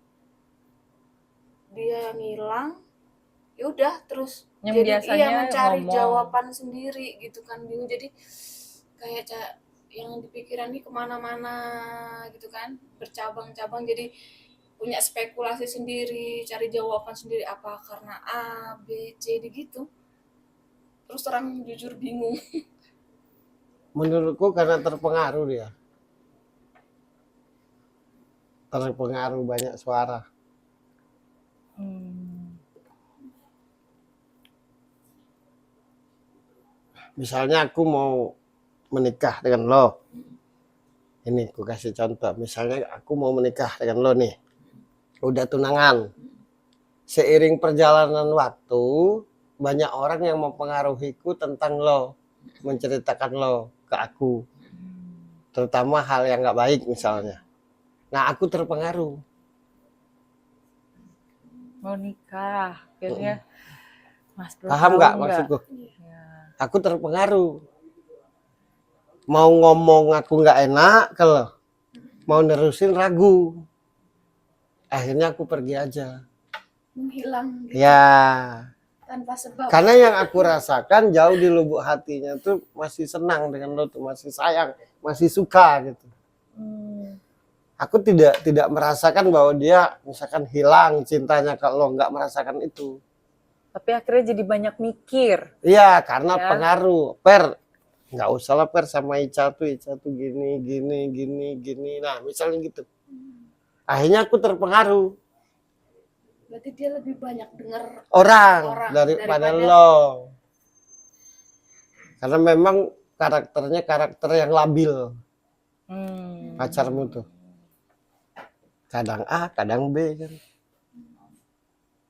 [SPEAKER 3] dia ngilang, ya udah terus
[SPEAKER 1] Yang
[SPEAKER 3] jadi
[SPEAKER 1] biasanya
[SPEAKER 3] mencari
[SPEAKER 1] ngomong.
[SPEAKER 3] jawaban sendiri gitu kan, bingung. Jadi kayak yang di pikiran ini kemana-mana gitu kan, bercabang-cabang, jadi punya spekulasi sendiri, cari jawaban sendiri, apa karena A, B, C gitu. Terus terang jujur bingung.
[SPEAKER 2] Menurutku karena terpengaruh dia. Terpengaruh banyak suara. Misalnya aku mau menikah dengan lo. Ini aku kasih contoh. Misalnya aku mau menikah dengan lo nih. Udah tunangan. Seiring perjalanan waktu, banyak orang yang mempengaruhiku tentang lo. Menceritakan lo ke aku. Terutama hal yang gak baik misalnya. Nah aku terpengaruh.
[SPEAKER 1] Mau nikah. Akhirnya Mas Bro
[SPEAKER 2] Paham
[SPEAKER 1] tahu
[SPEAKER 2] gak maksudku?
[SPEAKER 1] Ya.
[SPEAKER 2] Aku terpengaruh. Mau ngomong aku gak enak kalau mau nerusin ragu. Akhirnya aku pergi aja.
[SPEAKER 3] Menghilang gitu,
[SPEAKER 2] Ya.
[SPEAKER 3] tanpa sebab.
[SPEAKER 2] Karena yang aku rasakan jauh di lubuk hatinya tuh masih senang dengan lo tuh, masih sayang, masih suka gitu. aku tidak merasakan bahwa dia misalkan hilang cintanya kalau nggak merasakan itu.
[SPEAKER 1] Tapi akhirnya jadi banyak mikir.
[SPEAKER 2] Iya, karena
[SPEAKER 1] Ya.
[SPEAKER 2] pengaruh. Nggak usah lah sama Ica tuh gini. Nah, misalnya gitu. Akhirnya aku terpengaruh
[SPEAKER 3] Berarti dia lebih banyak dengar
[SPEAKER 2] orang daripada lo. Karena memang karakternya karakter yang labil. Pacarmu tuh. Kadang A, kadang B kan.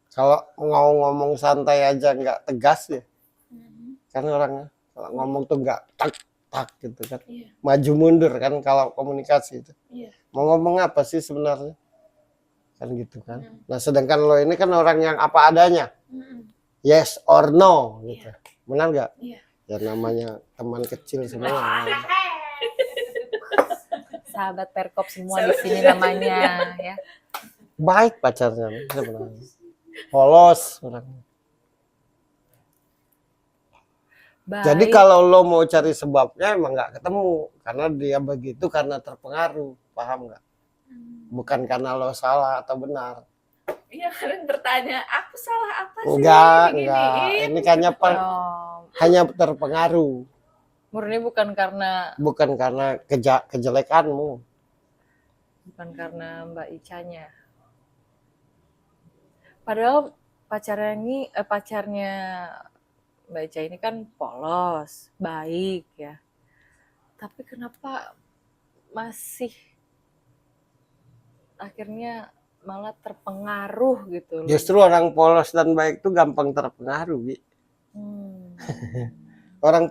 [SPEAKER 2] Kalau mau ngomong santai aja nggak tegas ya. Kan orangnya kalau ngomong tuh nggak tak gitu kan.
[SPEAKER 3] Iya.
[SPEAKER 2] Maju mundur kan kalau komunikasi itu.
[SPEAKER 3] Iya.
[SPEAKER 2] Mau ngomong apa sih sebenarnya? Kan gitu kan. Nah, sedangkan lo ini kan orang yang apa adanya. Yes or no gitu. Benar nggak?
[SPEAKER 3] Iya.
[SPEAKER 2] Ya namanya teman kecil semua.
[SPEAKER 1] Sahabat Perkop semua di sini namanya ya.
[SPEAKER 2] Baik pacarnya sebenarnya. Polos orangnya.
[SPEAKER 1] Baik.
[SPEAKER 2] Jadi kalau lo mau cari sebabnya emang nggak ketemu karena dia begitu karena terpengaruh, paham nggak? Bukan karena lo salah atau benar.
[SPEAKER 3] Iya, kalian bertanya, aku salah apa sih?
[SPEAKER 2] Enggak.
[SPEAKER 3] Diginiin.
[SPEAKER 2] Ini hanya
[SPEAKER 1] Oh,
[SPEAKER 2] hanya terpengaruh,
[SPEAKER 1] murni bukan karena
[SPEAKER 2] kejelekanmu.
[SPEAKER 1] Mbak Icanya. Padahal pacarnya Mbak Ica ini kan polos, baik ya. Tapi kenapa masih akhirnya malah terpengaruh gitu loh.
[SPEAKER 2] Justru orang polos dan baik itu gampang terpengaruh, Bi. Orang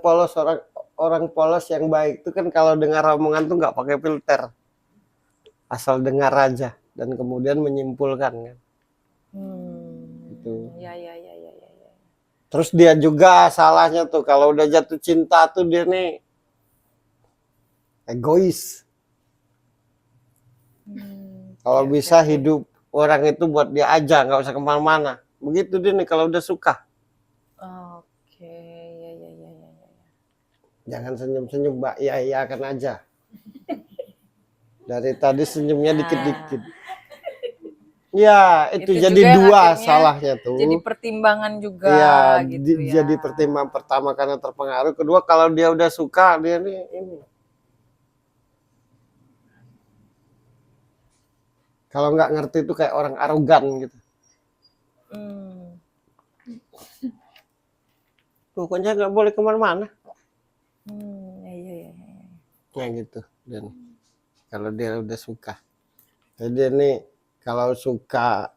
[SPEAKER 2] polos yang baik itu kan kalau dengar omongan tuh nggak pakai filter, asal dengar aja dan kemudian menyimpulkan kan. Gitu.
[SPEAKER 1] Ya.
[SPEAKER 2] Terus dia juga salahnya tuh kalau udah jatuh cinta tuh dia nih egois. Kalau bisa hidup orang itu buat dia aja, nggak usah kemana-mana. Begitu dia nih kalau udah suka.
[SPEAKER 1] Oke, ya.
[SPEAKER 2] Jangan senyum-senyum, Mbak. Iya kan aja. Dari tadi senyumnya dikit-dikit. Ya, itu jadi
[SPEAKER 1] juga yang
[SPEAKER 2] dua
[SPEAKER 1] akhirnya
[SPEAKER 2] salahnya tuh.
[SPEAKER 1] Jadi pertimbangan juga
[SPEAKER 2] Iya,
[SPEAKER 1] gitu ya.
[SPEAKER 2] jadi pertimbangan pertama karena terpengaruh. Kedua, kalau dia udah suka, dia nih ini. Kalau nggak ngerti itu kayak orang arogan gitu. Pokoknya nggak boleh kemana-mana.
[SPEAKER 1] Iya.
[SPEAKER 2] Ya gitu. Dan kalau dia udah suka. Jadi dia nih kalau suka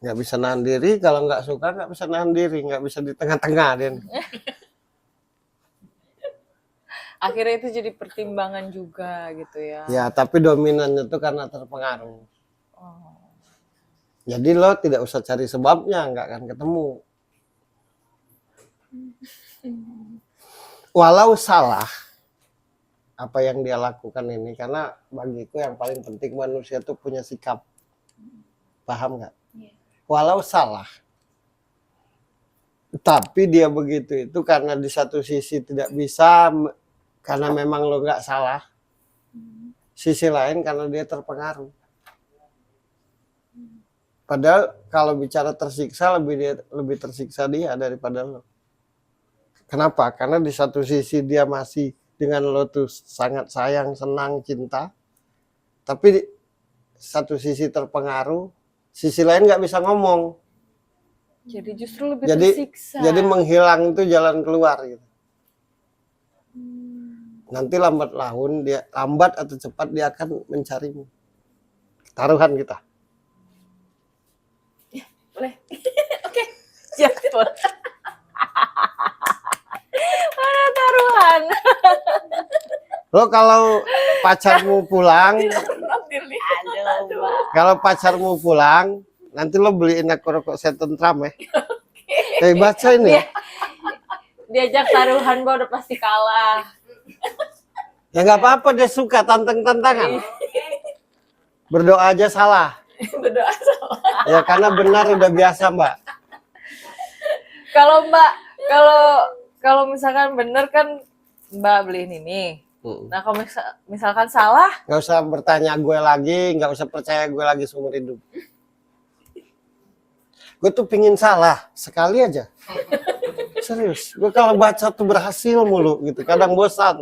[SPEAKER 2] nggak bisa nahan diri, kalau nggak suka nggak bisa nahan diri, nggak bisa di tengah-tengah dia.
[SPEAKER 1] Akhirnya itu jadi pertimbangan juga gitu ya.
[SPEAKER 2] Ya, tapi dominannya tuh karena terpengaruh. Jadi lo tidak usah cari sebabnya, nggak akan ketemu. Walau salah apa yang dia lakukan ini, karena bagiku yang paling penting manusia tuh punya sikap. Paham nggak? Walau salah. Tapi dia begitu itu karena di satu sisi tidak bisa, karena memang lo nggak salah. Sisi lain karena dia terpengaruh. Padahal kalau bicara tersiksa lebih tersiksa dia daripada lo. Kenapa? Karena di satu sisi dia masih dengan lo tuh sangat sayang, senang, cinta. Tapi di satu sisi terpengaruh, sisi lain nggak bisa ngomong.
[SPEAKER 1] Jadi justru lebih tersiksa.
[SPEAKER 2] Jadi menghilang itu jalan keluar gitu. Nanti lambat atau cepat dia akan mencarimu. Taruhan kita.
[SPEAKER 3] Boleh. Oke.
[SPEAKER 1] Jatuh. Mana taruhan?
[SPEAKER 2] Lo kalau pacarmu pulang, nanti lo beliin aku rokok Setentram ya. Baca ini.
[SPEAKER 1] Diajak taruhan gua udah pasti kalah.
[SPEAKER 2] Ya nggak apa-apa, dia suka tantang-tantangan. Berdoa aja salah.
[SPEAKER 3] Berdoa salah.
[SPEAKER 2] Ya karena benar udah biasa, Mbak.
[SPEAKER 1] Kalau Mbak, kalau misalkan bener kan Mbak beliin ini, Nah kalau misalkan salah,
[SPEAKER 2] Nggak usah bertanya gue lagi, nggak usah percaya gue lagi seumur hidup. Gue tuh pingin salah sekali aja. Serius, gue kalau baca tuh berhasil mulu gitu, kadang bosan.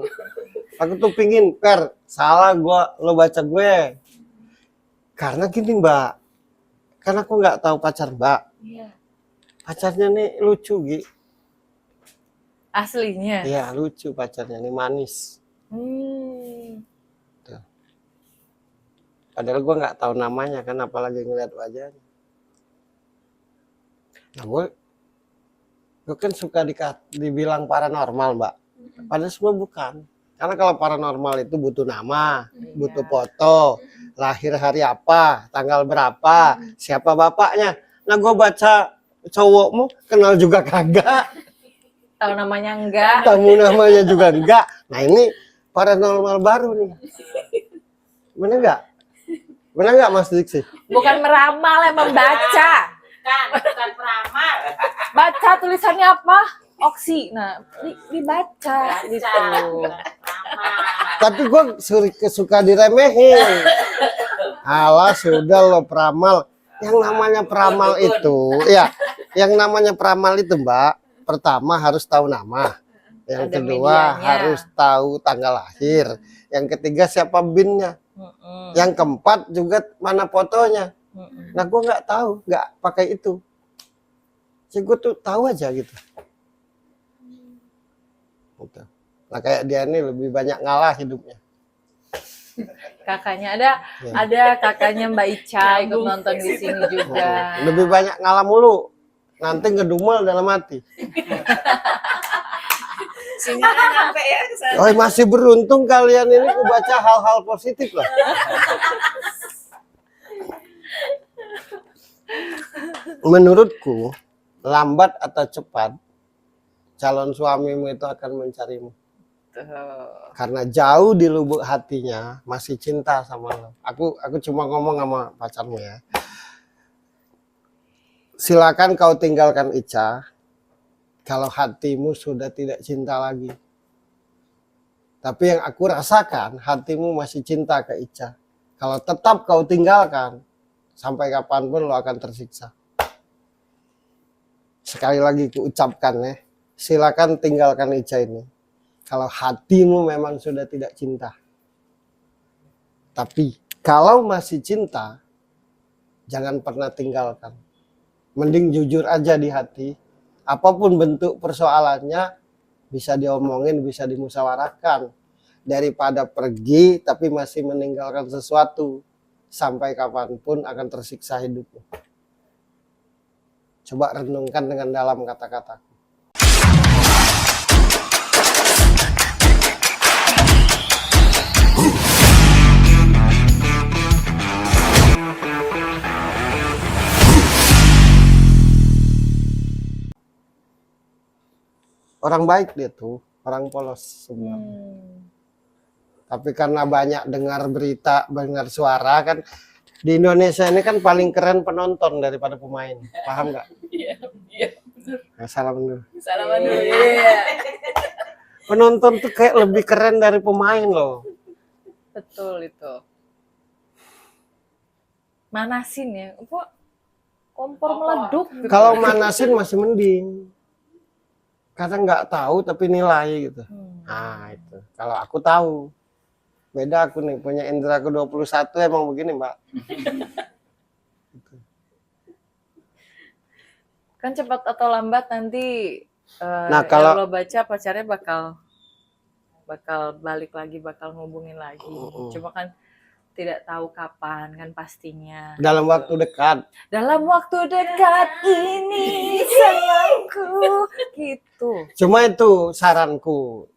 [SPEAKER 2] Aku tuh pingin, salah lo baca gue. Karena gini Mbak, karena aku nggak tahu pacar Mbak.
[SPEAKER 1] iya.
[SPEAKER 2] Pacarnya nih lucu Gi.
[SPEAKER 1] Aslinya.
[SPEAKER 2] Iya lucu pacarnya nih, manis. Padahal gue nggak tahu namanya kan, apalagi ngeliat wajahnya. Nah gue kan suka dibilang paranormal Mbak. Padahal semua bukan. Karena kalau paranormal itu butuh nama, butuh foto, lahir hari apa, tanggal berapa, siapa bapaknya. Nah gue baca cowokmu kenal juga kagak,
[SPEAKER 1] Tahu namanya enggak.
[SPEAKER 2] tamu namanya juga enggak. Nah ini paranormal baru nih. Bener nggak? Bener nggak Mas Diksi?
[SPEAKER 1] Bukan meramal, emang baca.
[SPEAKER 5] Bukan peramal.
[SPEAKER 1] Baca tulisannya apa? Oksi. Nah, dibaca gitu.
[SPEAKER 2] Tapi gue suka diremehin. Alah sudah lo peramal. Yang namanya peramal itu, ya, yang namanya peramal itu Mbak, pertama harus tahu nama. Yang
[SPEAKER 1] Ada
[SPEAKER 2] kedua
[SPEAKER 1] medianya.
[SPEAKER 2] harus tahu tanggal lahir. Yang ketiga siapa binnya. Yang keempat juga mana fotonya. Nah gue nggak tahu, nggak pakai itu. Jadi gue tuh tahu aja gitu. Nah kayak dia ini lebih banyak ngalah hidupnya.
[SPEAKER 1] Kakaknya ada kakaknya Mbak Ica ikut nonton di sini juga.
[SPEAKER 2] Lebih banyak ngalah mulu. Nanti ngedumel dalam hati.
[SPEAKER 3] Sinyalnya nyampe ya ke sana.
[SPEAKER 2] Oh masih beruntung kalian ini baca hal-hal positif lah. Menurutku lambat atau cepat calon suamimu itu akan mencarimu. Karena jauh di lubuk hatinya masih cinta sama lo. Aku cuma ngomong sama pacarmu ya. Silakan kau tinggalkan Ica kalau hatimu sudah tidak cinta lagi. Tapi yang aku rasakan hatimu masih cinta ke Ica. Kalau tetap kau tinggalkan, sampai kapanpun lo akan tersiksa. Sekali lagi kuucapkan ya, silakan tinggalkan Ica ini. Kalau hatimu memang sudah tidak cinta. Tapi kalau masih cinta, jangan pernah tinggalkan. Mending jujur aja di hati. Apapun bentuk persoalannya, bisa diomongin, bisa dimusyawarahkan. Daripada pergi tapi masih meninggalkan sesuatu. Sampai kapanpun akan tersiksa hidupmu. Coba renungkan dengan dalam kata-kataku. Orang baik dia tuh, orang polos sebenarnya. Tapi karena banyak dengar berita, dengar suara kan, di Indonesia ini kan paling keren penonton daripada pemain. Paham nggak?
[SPEAKER 3] Iya, bener.
[SPEAKER 2] Nah, salam dulu.
[SPEAKER 3] Salaman dulu.
[SPEAKER 1] Iya.
[SPEAKER 2] Penonton tuh kayak lebih keren dari pemain loh.
[SPEAKER 1] Betul itu. Manasin ya. Kok kompor meleduk gitu.
[SPEAKER 2] Kalau manasin masih mending. Kadang nggak tahu tapi nilai gitu. Nah itu. Kalau aku tahu. Beda aku nih, punya indra ke 21 emang begini Mbak.
[SPEAKER 1] Kan cepat atau lambat nanti
[SPEAKER 2] Nah,
[SPEAKER 1] yang
[SPEAKER 2] kalau-
[SPEAKER 1] lo baca pacarnya bakal balik lagi, bakal ngubungin lagi. Cuma kan tidak tahu kapan kan pastinya.
[SPEAKER 2] Dalam waktu dekat.
[SPEAKER 1] Dalam waktu dekat ini sayangku gitu.
[SPEAKER 2] Cuma itu saranku.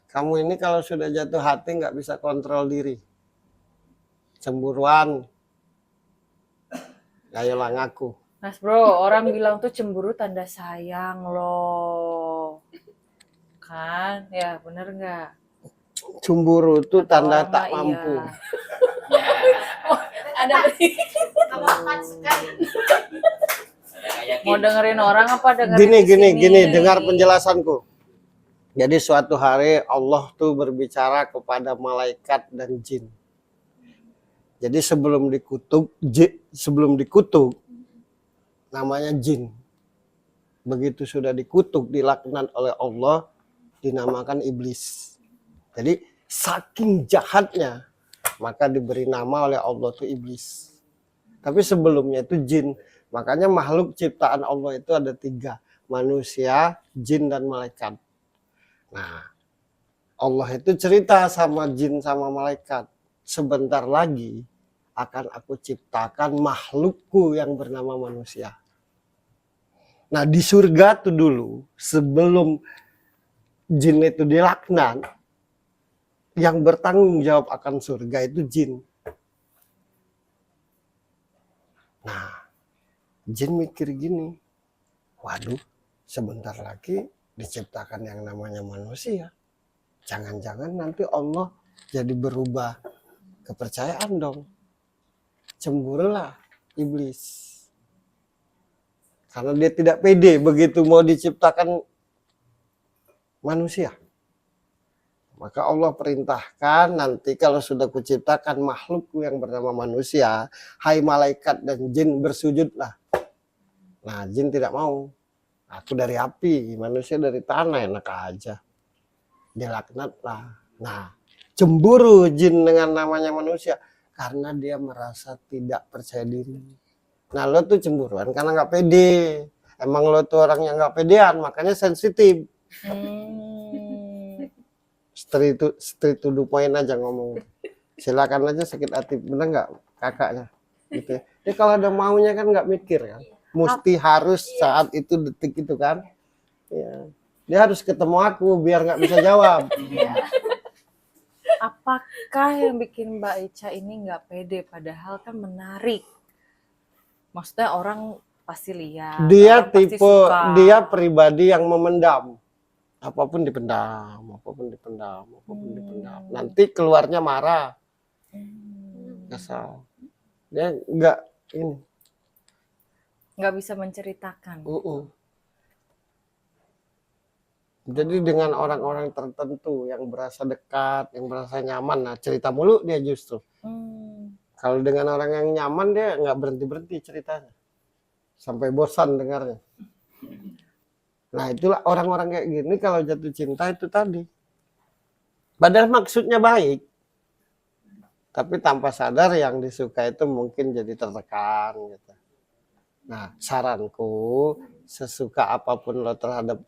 [SPEAKER 2] Kamu ini kalau sudah jatuh hati nggak bisa kontrol diri. Cemburuan. Ayolah ngaku.
[SPEAKER 1] Mas bro, orang bilang tuh cemburu tanda sayang loh. Kan? Ya bener nggak?
[SPEAKER 2] Cemburu itu
[SPEAKER 1] Kata
[SPEAKER 2] tanda
[SPEAKER 1] orang
[SPEAKER 2] tak
[SPEAKER 1] mah
[SPEAKER 2] mampu.
[SPEAKER 1] iya.
[SPEAKER 3] Ada
[SPEAKER 1] Mau dengerin orang apa dengerin
[SPEAKER 2] Gini,
[SPEAKER 1] di sini?
[SPEAKER 2] dengar penjelasanku. Jadi suatu hari Allah tuh berbicara kepada malaikat dan jin. Jadi sebelum dikutuk namanya jin. Begitu sudah dikutuk, dilaknat oleh Allah, dinamakan iblis. Jadi saking jahatnya, maka diberi nama oleh Allah tuh iblis. Tapi sebelumnya itu jin. Makanya makhluk ciptaan Allah itu ada 3. Manusia, jin, dan malaikat. Nah, Allah itu cerita sama jin sama malaikat. Sebentar lagi akan aku ciptakan makhlukku yang bernama manusia. Nah, di surga tuh dulu, sebelum jin itu dilaknat, yang bertanggung jawab akan surga itu jin. Nah, jin mikir gini, waduh, sebentar lagi diciptakan yang namanya manusia. Jangan-jangan nanti Allah jadi berubah kepercayaan dong. Cemburulah iblis. Karena dia tidak pede begitu mau diciptakan manusia. Maka Allah perintahkan nanti kalau sudah kuciptakan makhlukku yang bernama manusia, hai malaikat dan jin bersujudlah. Nah, jin tidak mau. Aku dari api, manusia dari tanah, enak aja. Dilaknatlah. Nah, cemburu jin dengan namanya manusia karena dia merasa tidak percaya diri. Nah, lo tuh cemburuan karena nggak pede. Emang lo tuh orang yang nggak pedean, makanya sensitif. Street to the point aja ngomong. Silakan aja sakit hati, bener nggak kakaknya? Gitu ya. Dia kalau ada maunya kan nggak mikir kan. Mesti harus saat itu detik itu kan. Ya. Dia harus ketemu aku biar nggak bisa jawab.
[SPEAKER 1] Apakah yang bikin Mbak Ica ini nggak pede padahal kan menarik? Maksudnya orang pasti lihat.
[SPEAKER 2] Dia
[SPEAKER 1] orang pasti
[SPEAKER 2] tipe,
[SPEAKER 1] suka.
[SPEAKER 2] dia pribadi yang memendam. Apapun dipendam, apapun dipendam, apapun dipendam. Nanti keluarnya marah. Kesal. Dia nggak ini.
[SPEAKER 1] Nggak bisa menceritakan.
[SPEAKER 2] Jadi dengan orang-orang tertentu yang berasa dekat, yang berasa nyaman, nah cerita mulu dia justru. Kalau dengan orang yang nyaman dia nggak berhenti-berhenti ceritanya. Sampai bosan dengarnya. Nah itulah orang-orang kayak gini kalau jatuh cinta itu tadi. Padahal maksudnya baik. Tapi tanpa sadar yang disuka itu mungkin jadi tertekan gitu. Nah saranku sesuka apapun lo terhadap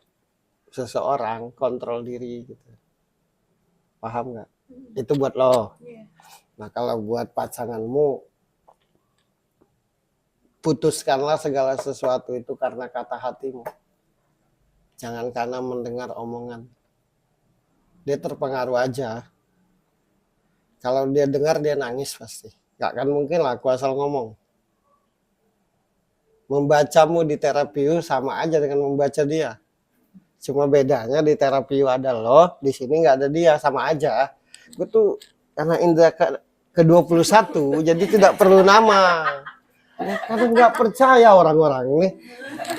[SPEAKER 2] seseorang, kontrol diri gitu. Paham nggak? Itu buat lo. Nah kalau buat pasanganmu, putuskanlah segala sesuatu itu karena kata hatimu. Jangan karena mendengar omongan. Dia terpengaruh aja. Kalau dia dengar dia nangis pasti. Gak akan mungkin lah aku asal ngomong. Membacamu di terapiu sama aja dengan membaca dia. Cuma bedanya di terapiu ada lo, di sini nggak ada dia, sama aja. Gue tuh karena indra ke-21 jadi tidak perlu nama. Ya, karena nggak percaya orang-orang nih.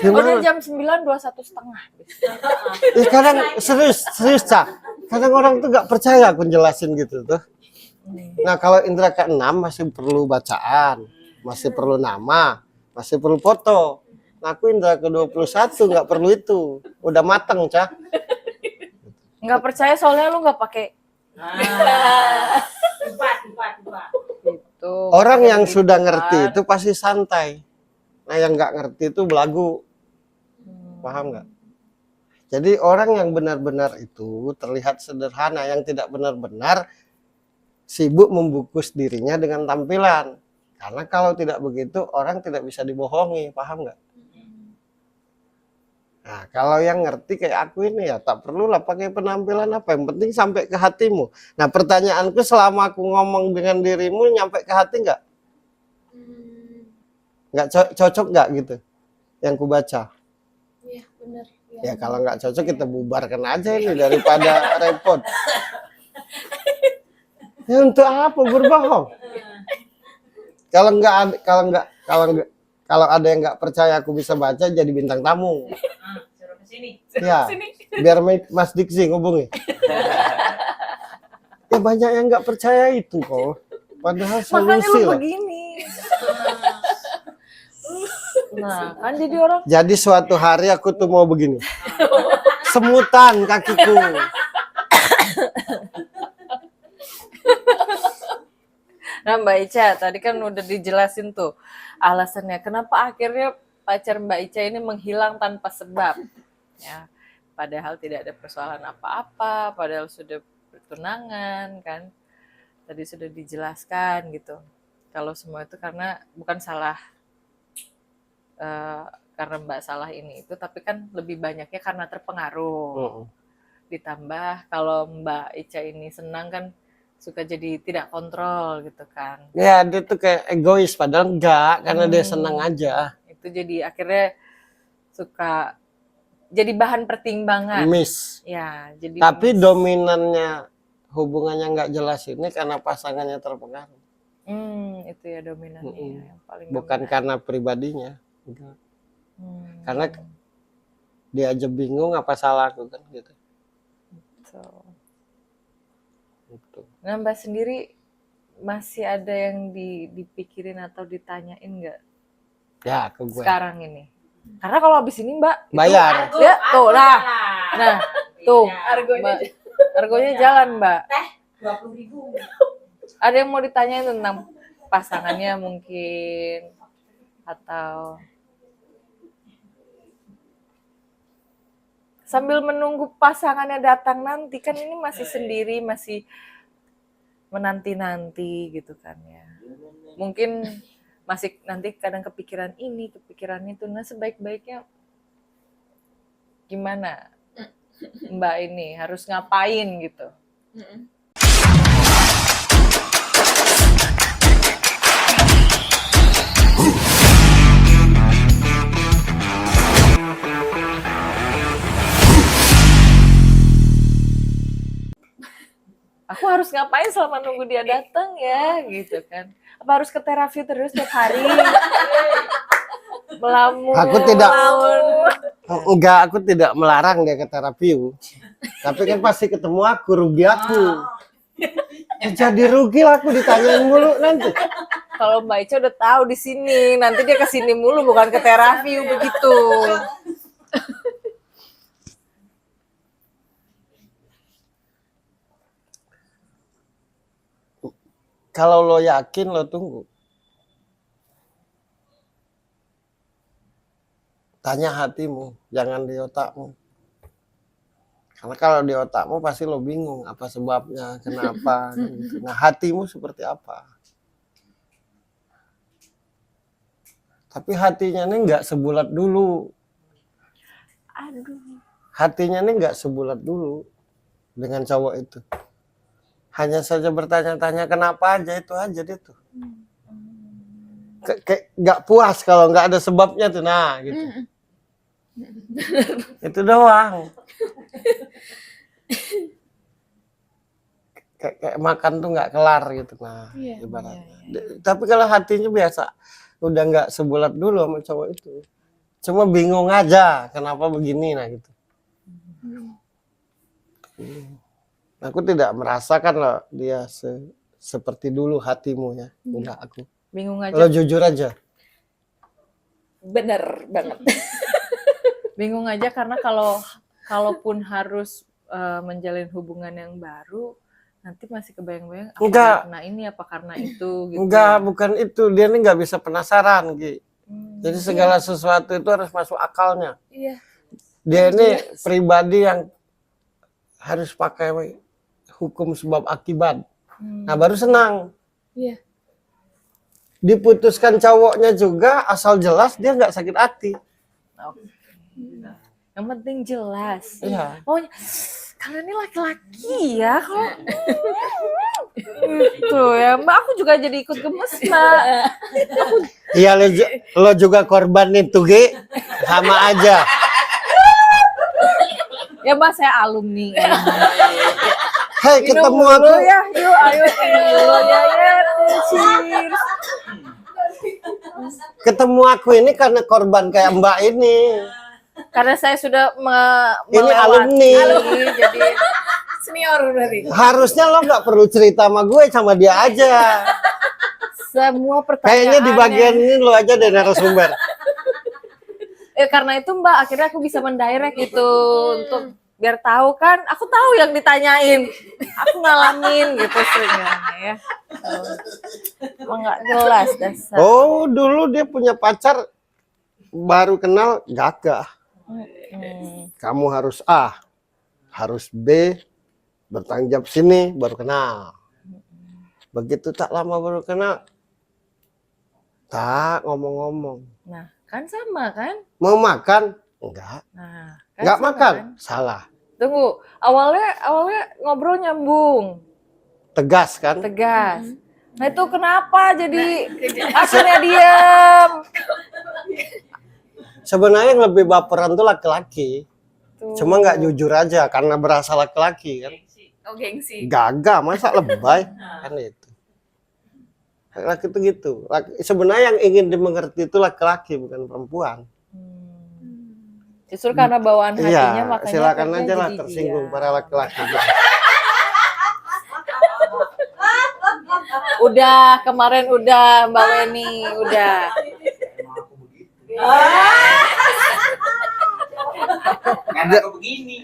[SPEAKER 1] Udah
[SPEAKER 2] Gimana?
[SPEAKER 1] jam 9, 21.30.
[SPEAKER 2] Ya, kadang serius Cak. Kadang orang tuh nggak percaya aku jelasin gitu tuh. Nah kalau indra ke-6 masih perlu bacaan, masih perlu nama, masih perlu foto. Nah aku indra ke-21 nggak perlu itu, udah mateng Cak.
[SPEAKER 1] Nggak percaya soalnya lu nggak pakai itu.
[SPEAKER 2] Orang yang sudah ngerti itu pasti santai. Nah yang nggak ngerti itu belagu. Paham nggak? Jadi orang yang benar-benar itu terlihat sederhana, yang tidak benar-benar sibuk membungkus dirinya dengan tampilan. Karena kalau tidak begitu orang tidak bisa dibohongi, paham nggak? Nah kalau yang ngerti kayak aku ini ya tak perlulah pakai penampilan apa, yang penting sampai ke hatimu. Nah pertanyaanku selama aku ngomong dengan dirimu nyampe ke hati nggak? Nggak cocok nggak gitu yang ku baca?
[SPEAKER 4] Iya benar.
[SPEAKER 2] Ya kalau nggak cocok kita bubarkan aja ini daripada repot. Ya untuk apa berbohong? Kalau ada yang nggak percaya aku bisa baca jadi bintang tamu.
[SPEAKER 5] Suruh ke sini.
[SPEAKER 2] Ya. Biar Mas Diksi ngubungi. Ya banyak yang nggak percaya itu kok. Padahal
[SPEAKER 1] Makanya
[SPEAKER 2] solusi
[SPEAKER 1] lu
[SPEAKER 2] lah.
[SPEAKER 1] begini. Nah, kan jadi orang
[SPEAKER 2] Jadi suatu hari aku tuh mau begini. Semutan kakiku.
[SPEAKER 1] Nah, Mbak Ica, tadi kan udah dijelasin tuh alasannya kenapa akhirnya pacar Mbak Ica ini menghilang tanpa sebab. Ya, padahal tidak ada persoalan apa-apa, padahal sudah bertunangan kan. Tadi sudah dijelaskan gitu. Kalau semua itu karena bukan salah karena Mbak salah ini itu, tapi kan lebih banyaknya karena terpengaruh. Ditambah kalau Mbak Ica ini senang kan suka jadi tidak kontrol gitu kan.
[SPEAKER 2] Ya dia tuh kayak egois padahal enggak, karena dia senang aja.
[SPEAKER 1] Itu jadi akhirnya suka jadi bahan pertimbangan.
[SPEAKER 2] Miss.
[SPEAKER 1] Ya, jadi
[SPEAKER 2] Tapi dominannya hubungannya nggak jelas ini karena pasangannya terpengaruh.
[SPEAKER 1] itu ya dominannya yang paling
[SPEAKER 2] Bukan
[SPEAKER 1] dominan.
[SPEAKER 2] karena pribadinya. Enggak. Karena dia aja bingung apa salah aku kan gitu. Gitu.
[SPEAKER 1] Nah, Mbak sendiri masih ada yang dipikirin atau ditanyain nggak
[SPEAKER 2] Ya ke gue.
[SPEAKER 1] sekarang ini? Karena kalau habis ini Mbak
[SPEAKER 2] Bayar.
[SPEAKER 1] Ya, tuh lah. Nah, tuh
[SPEAKER 3] Argonya
[SPEAKER 1] Mbak, argonya jalan Mbak.
[SPEAKER 5] 20.000.
[SPEAKER 1] Ada yang mau ditanyain tentang pasangannya mungkin atau sambil menunggu pasangannya datang nanti kan ini masih sendiri, masih menanti-nanti gitu kan ya. Mungkin masih nanti kadang kepikiran ini, kepikiran itu. Nah, sebaik-baiknya gimana Mbak ini harus ngapain gitu? Aku harus ngapain selama nunggu dia datang ya gitu kan? Apa harus ke terapi terus tiap hari? Melamun.
[SPEAKER 2] Aku tidak melarang dia ke terapi. Tapi kan pasti ketemu aku, rugi aku. Jadi rugi lah aku ditanyain mulu nanti.
[SPEAKER 1] Kalau Mbak Ica udah tahu di sini, nanti dia ke sini mulu bukan ke terapi begitu.
[SPEAKER 2] Kalau lo yakin lo tunggu. Tanya hatimu, jangan di otakmu. Karena kalau di otakmu pasti lo bingung apa sebabnya, kenapa. Gitu. Nah hatimu seperti apa? Tapi hatinya ini nggak sebulat dulu.
[SPEAKER 1] Aduh.
[SPEAKER 2] Hatinya ini nggak sebulat dulu dengan cowok itu. Hanya saja bertanya-tanya kenapa aja itu aja dia tuh. Kayak nggak puas kalau nggak ada sebabnya tuh, nah gitu. Itu doang. Kayak makan tuh nggak kelar gitu, nah ibaratnya. Tapi kalau hatinya biasa, udah nggak sebulat dulu sama cowok itu. Cuma bingung aja kenapa begini, nah gitu. Aku tidak merasakan loh dia seperti dulu hatimu ya. Enggak, aku.
[SPEAKER 1] Bingung aja.
[SPEAKER 2] Lo jujur aja.
[SPEAKER 3] Bener banget.
[SPEAKER 1] Bingung aja karena kalaupun harus menjalin hubungan yang baru, nanti masih kebayang-bayang apa
[SPEAKER 2] Enggak.
[SPEAKER 1] karena ini apa karena itu gitu.
[SPEAKER 2] Enggak, bukan itu. Dia ini nggak bisa penasaran, Gi. Jadi segala sesuatu itu harus masuk akalnya.
[SPEAKER 3] Iya.
[SPEAKER 2] Dia ini pribadi yang harus pakai hukum sebab akibat. Nah, baru senang.
[SPEAKER 3] Iya.
[SPEAKER 2] Diputuskan cowoknya juga asal jelas dia nggak sakit hati.
[SPEAKER 1] Oke. Yang penting jelas.
[SPEAKER 2] Iya.
[SPEAKER 1] Oh, kalian ini laki-laki ya kalau itu ya Mbak, aku juga jadi ikut gemes Mbak.
[SPEAKER 2] Iya, lo juga korban itu, Gi. Sama aja.
[SPEAKER 1] Ya Mbak, saya alumni.
[SPEAKER 2] Hei,
[SPEAKER 1] Minum
[SPEAKER 2] ketemu
[SPEAKER 1] dulu
[SPEAKER 2] aku.
[SPEAKER 1] ya, yuk ayo minum ya, cheers.
[SPEAKER 2] Ketemu aku ini karena korban kayak Mbak ini.
[SPEAKER 1] Karena saya sudah
[SPEAKER 2] Ini
[SPEAKER 1] melewati,
[SPEAKER 2] alumni.
[SPEAKER 1] jadi
[SPEAKER 3] Senior berarti.
[SPEAKER 2] Harusnya lo nggak perlu cerita sama gue, sama dia aja.
[SPEAKER 1] semua pertanyaan.
[SPEAKER 2] Kayaknya di bagian ini lo aja deh narasumber.
[SPEAKER 1] Karena itu Mbak, akhirnya aku bisa mendirect gitu untuk biar tahu kan, aku tahu yang ditanyain, aku ngalamin gitu seringnya ya. Emang nggak jelas dasar.
[SPEAKER 2] Oh, dulu dia punya pacar baru kenal gagah. Kamu harus A, harus B, bertanggung jawab sini baru kenal. Begitu tak lama baru kenal, tak ngomong-ngomong.
[SPEAKER 1] Nah, kan sama kan?
[SPEAKER 2] Mau makan? Enggak.
[SPEAKER 1] Nah, kan
[SPEAKER 2] Enggak
[SPEAKER 1] sama,
[SPEAKER 2] makan?
[SPEAKER 1] kan?
[SPEAKER 2] Salah.
[SPEAKER 1] Tunggu, awalnya ngobrol nyambung,
[SPEAKER 2] Tegas kan?
[SPEAKER 1] tegas. Nah itu kenapa jadi akhirnya diam?
[SPEAKER 2] Sebenarnya yang lebih baperan tuh laki-laki.
[SPEAKER 1] Tuh.
[SPEAKER 2] Cuma nggak jujur aja karena berasa laki-laki kan.
[SPEAKER 3] Oh, gengsi.
[SPEAKER 2] Gagah, masa lebay kan itu. Laki itu gitu. Sebenarnya yang ingin dimengerti itu laki-laki bukan perempuan.
[SPEAKER 1] Justru karena bawaan hatinya
[SPEAKER 2] Iya,
[SPEAKER 1] makanya
[SPEAKER 2] silakan
[SPEAKER 1] akhirnya
[SPEAKER 2] aja lah
[SPEAKER 1] jadi
[SPEAKER 2] tersinggung
[SPEAKER 1] diam.
[SPEAKER 2] para laki-laki.
[SPEAKER 1] Udah kemarin udah Mbak Weni udah.
[SPEAKER 5] Karena aku begini.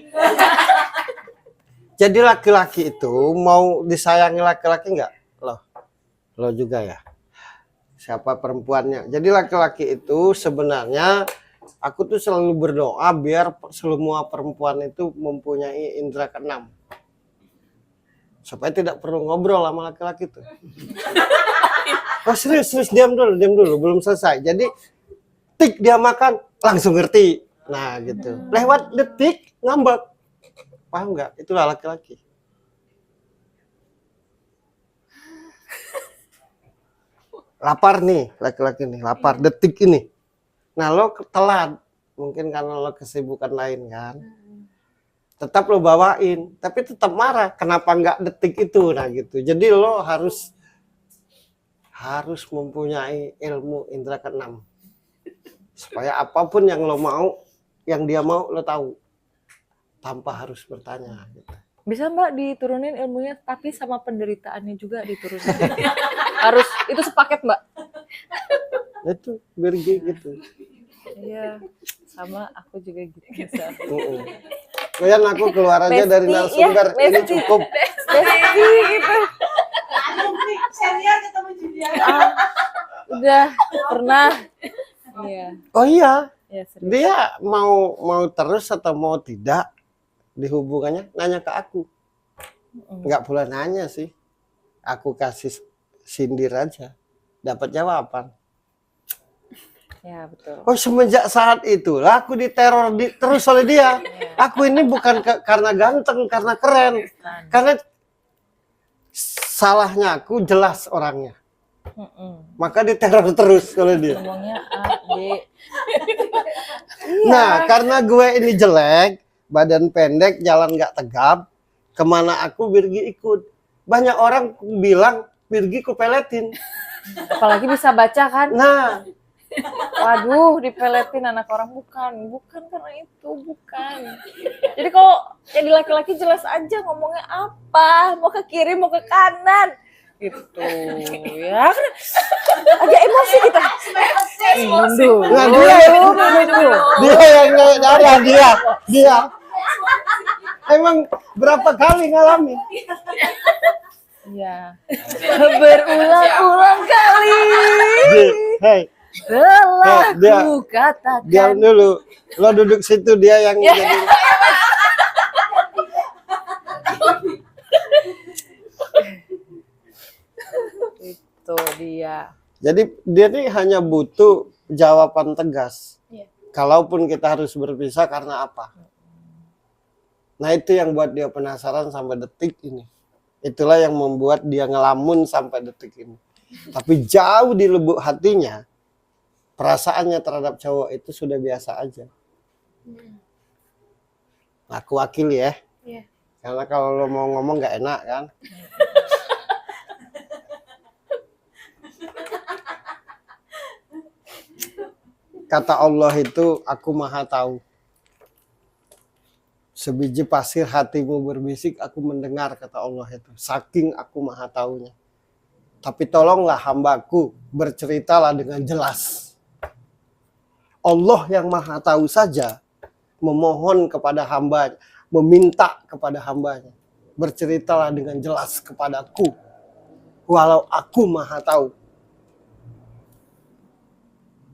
[SPEAKER 2] Jadi laki-laki itu mau disayangi laki-laki enggak? Lo juga ya. Siapa perempuannya? Jadi laki-laki itu sebenarnya aku tuh selalu berdoa biar semua perempuan itu mempunyai indera keenam. Supaya tidak perlu ngobrol sama laki-laki tuh. Oh serius, diam dulu, belum selesai. Jadi tik dia makan langsung ngerti. Nah gitu. Lewat detik ngambek. Paham nggak? Itulah laki-laki. Lapar nih, laki-laki nih, lapar detik ini. Nah lo telat, mungkin karena lo kesibukan lain kan. Tetap lo bawain, tapi tetap marah. Kenapa nggak detik itu? Nah gitu. Jadi lo harus mempunyai ilmu indera keenam. Supaya apapun yang lo mau, yang dia mau lo tahu. Tanpa harus bertanya gitu.
[SPEAKER 1] Bisa Mbak diturunin ilmunya tapi sama penderitaannya juga diturunin. Harus itu sepaket Mbak.
[SPEAKER 2] Itu bergi gitu.
[SPEAKER 1] Iya, sama aku juga gitu. Bisa.
[SPEAKER 2] Kemudian aku keluar aja dari narasumber,
[SPEAKER 1] ya,
[SPEAKER 2] ini
[SPEAKER 1] Besti.
[SPEAKER 2] cukup.
[SPEAKER 1] Besti gitu.
[SPEAKER 5] Senior ketemu Julia.
[SPEAKER 1] Udah pernah. Iya.
[SPEAKER 2] Oh iya,
[SPEAKER 1] Ya, serius.
[SPEAKER 2] dia mau terus atau mau tidak di hubungannya nanya ke aku. Nggak boleh nanya sih. Aku kasih sindir aja. Dapat jawaban.
[SPEAKER 1] Ya, betul.
[SPEAKER 2] Oh semenjak saat itulah aku diteror terus oleh dia. Aku ini bukan karena ganteng, karena keren. Karena salahnya aku jelas orangnya. Maka diteror terus oleh dia.
[SPEAKER 1] Ngomongnya A, B.
[SPEAKER 2] Nah karena gue ini jelek, badan pendek, jalan nggak tegap, kemana aku Birgi ikut. Banyak orang bilang Birgi kupeletin.
[SPEAKER 1] Apalagi bisa baca kan.
[SPEAKER 2] Nah,
[SPEAKER 1] Waduh, dipeletin anak orang bukan karena itu, bukan. Jadi kalau jadi laki-laki jelas aja ngomongnya apa, mau ke kiri, mau ke kanan, gitu ya. Agak emosi kita. Minum dulu.
[SPEAKER 2] nah dia yang naik darah dia. Emang berapa kali ngalamin?
[SPEAKER 1] Iya. Berulang-ulang kali
[SPEAKER 2] Hei,
[SPEAKER 1] telah
[SPEAKER 2] dia-
[SPEAKER 1] ku katakan.
[SPEAKER 2] diam dulu. Lo duduk situ, dia yang jadi.
[SPEAKER 1] Itu dia.
[SPEAKER 2] Jadi dia nih hanya butuh jawaban tegas.
[SPEAKER 3] Iya.
[SPEAKER 2] Kalaupun kita harus berpisah karena apa? Nah itu yang buat dia penasaran sampai detik ini. Itulah yang membuat dia ngelamun sampai detik ini. Tapi jauh di lubuk hatinya, perasaannya terhadap cowok itu sudah biasa aja. Aku wakili ya.
[SPEAKER 3] Iya.
[SPEAKER 2] Karena kalau lo mau ngomong nggak enak kan. Kata Allah itu, aku maha tahu. Sebiji pasir hatimu berbisik, aku mendengar, kata Allah itu. Saking aku maha taunya. Tapi tolonglah hambaku, berceritalah dengan jelas. Allah yang maha tahu saja memohon kepada hambanya, meminta kepada hambanya. Berceritalah dengan jelas kepadaku, walau aku maha tahu.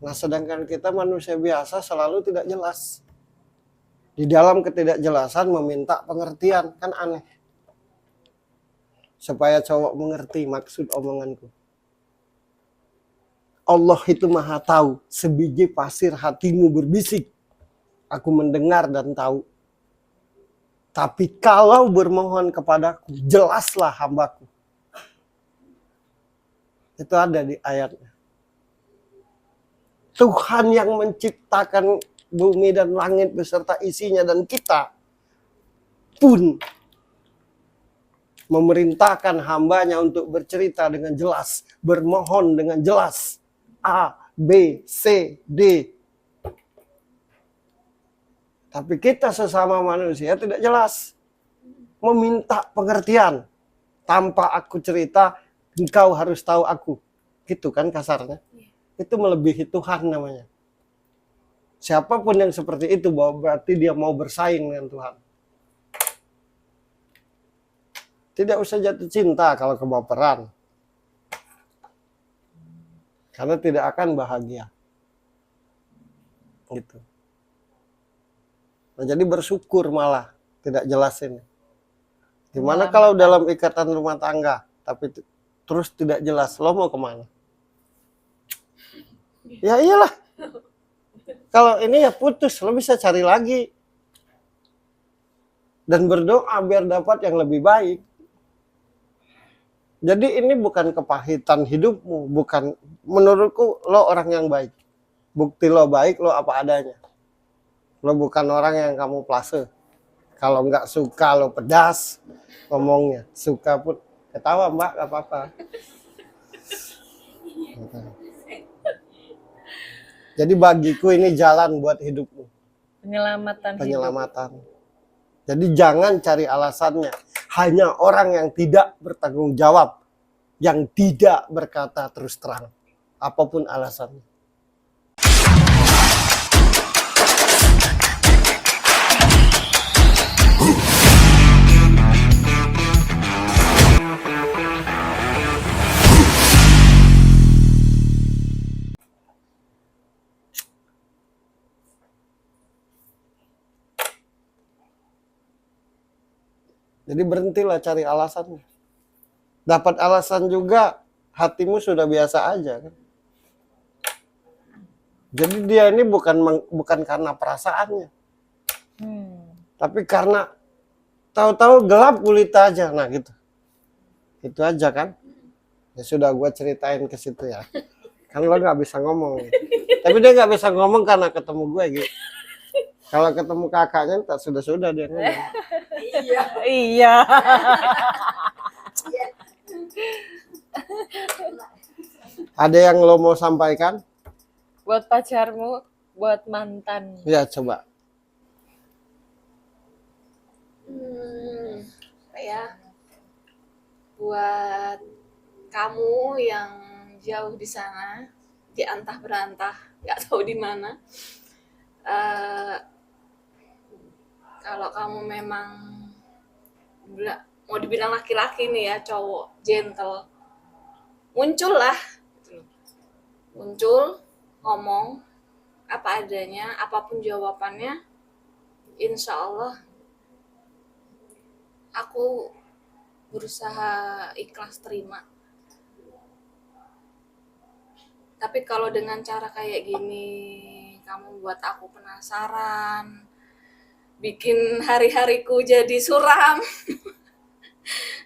[SPEAKER 2] Nah, sedangkan kita manusia biasa selalu tidak jelas. Di dalam ketidakjelasan meminta pengertian, kan aneh. Supaya cowok mengerti maksud omonganku. Allah itu maha tahu, sebiji pasir hatimu berbisik. Aku mendengar dan tahu. Tapi kalau bermohon kepadaku, jelaslah hambaku. Itu ada di ayatnya. Tuhan yang menciptakan bumi dan langit beserta isinya dan kita pun memerintahkan hambanya untuk bercerita dengan jelas, bermohon dengan jelas. A, B, C, D. Tapi kita sesama manusia tidak jelas. Meminta pengertian. Tanpa aku cerita, engkau harus tahu aku. Gitu kan kasarnya. Itu melebihi Tuhan namanya. Siapapun yang seperti itu berarti dia mau bersaing dengan Tuhan. Tidak usah jatuh cinta kalau kebaperan. Karena tidak akan bahagia. Gitu. Nah, jadi bersyukur malah tidak jelas ini. Gimana kalau dalam ikatan rumah tangga tapi terus tidak jelas, lo mau kemana? Ya iyalah. Kalau ini ya putus, lo bisa cari lagi. Dan berdoa biar dapat yang lebih baik. Jadi ini bukan kepahitan hidupmu, bukan, menurutku lo orang yang baik. Bukti lo baik, lo apa adanya. Lo bukan orang yang kamu plase. Kalau nggak suka lo pedas ngomongnya. Suka pun ketawa mbak, gak apa-apa. Jadi bagiku ini jalan buat hidupmu. Penyelamatan. Jadi jangan cari alasannya. Hanya orang yang tidak bertanggung jawab. Yang tidak berkata terus terang. Apapun alasannya. Jadi berhentilah cari alasannya. Dapat alasan juga, hatimu sudah biasa aja kan. Jadi dia ini bukan karena perasaannya. Tapi karena tahu-tahu gelap gulita aja. Nah gitu. Itu aja kan. Ya sudah gue ceritain ke situ ya. Kan lo gak bisa ngomong. Tapi dia gak bisa ngomong karena ketemu gue gitu. Kalau ketemu kakaknya tak sudah dia ngomong.
[SPEAKER 1] Iya.
[SPEAKER 2] Ada yang lo mau sampaikan?
[SPEAKER 1] Buat pacarmu, buat mantan.
[SPEAKER 2] Ya coba.
[SPEAKER 3] Apa ya? Buat kamu yang jauh di sana, di antah berantah, nggak tahu di mana. Kalau kamu memang mau dibilang laki-laki nih ya, cowok gentle, muncullah, muncul, ngomong apa adanya, apapun jawabannya, insya Allah aku berusaha ikhlas terima. Tapi kalau dengan cara kayak gini, kamu buat aku penasaran, bikin hari-hariku jadi suram,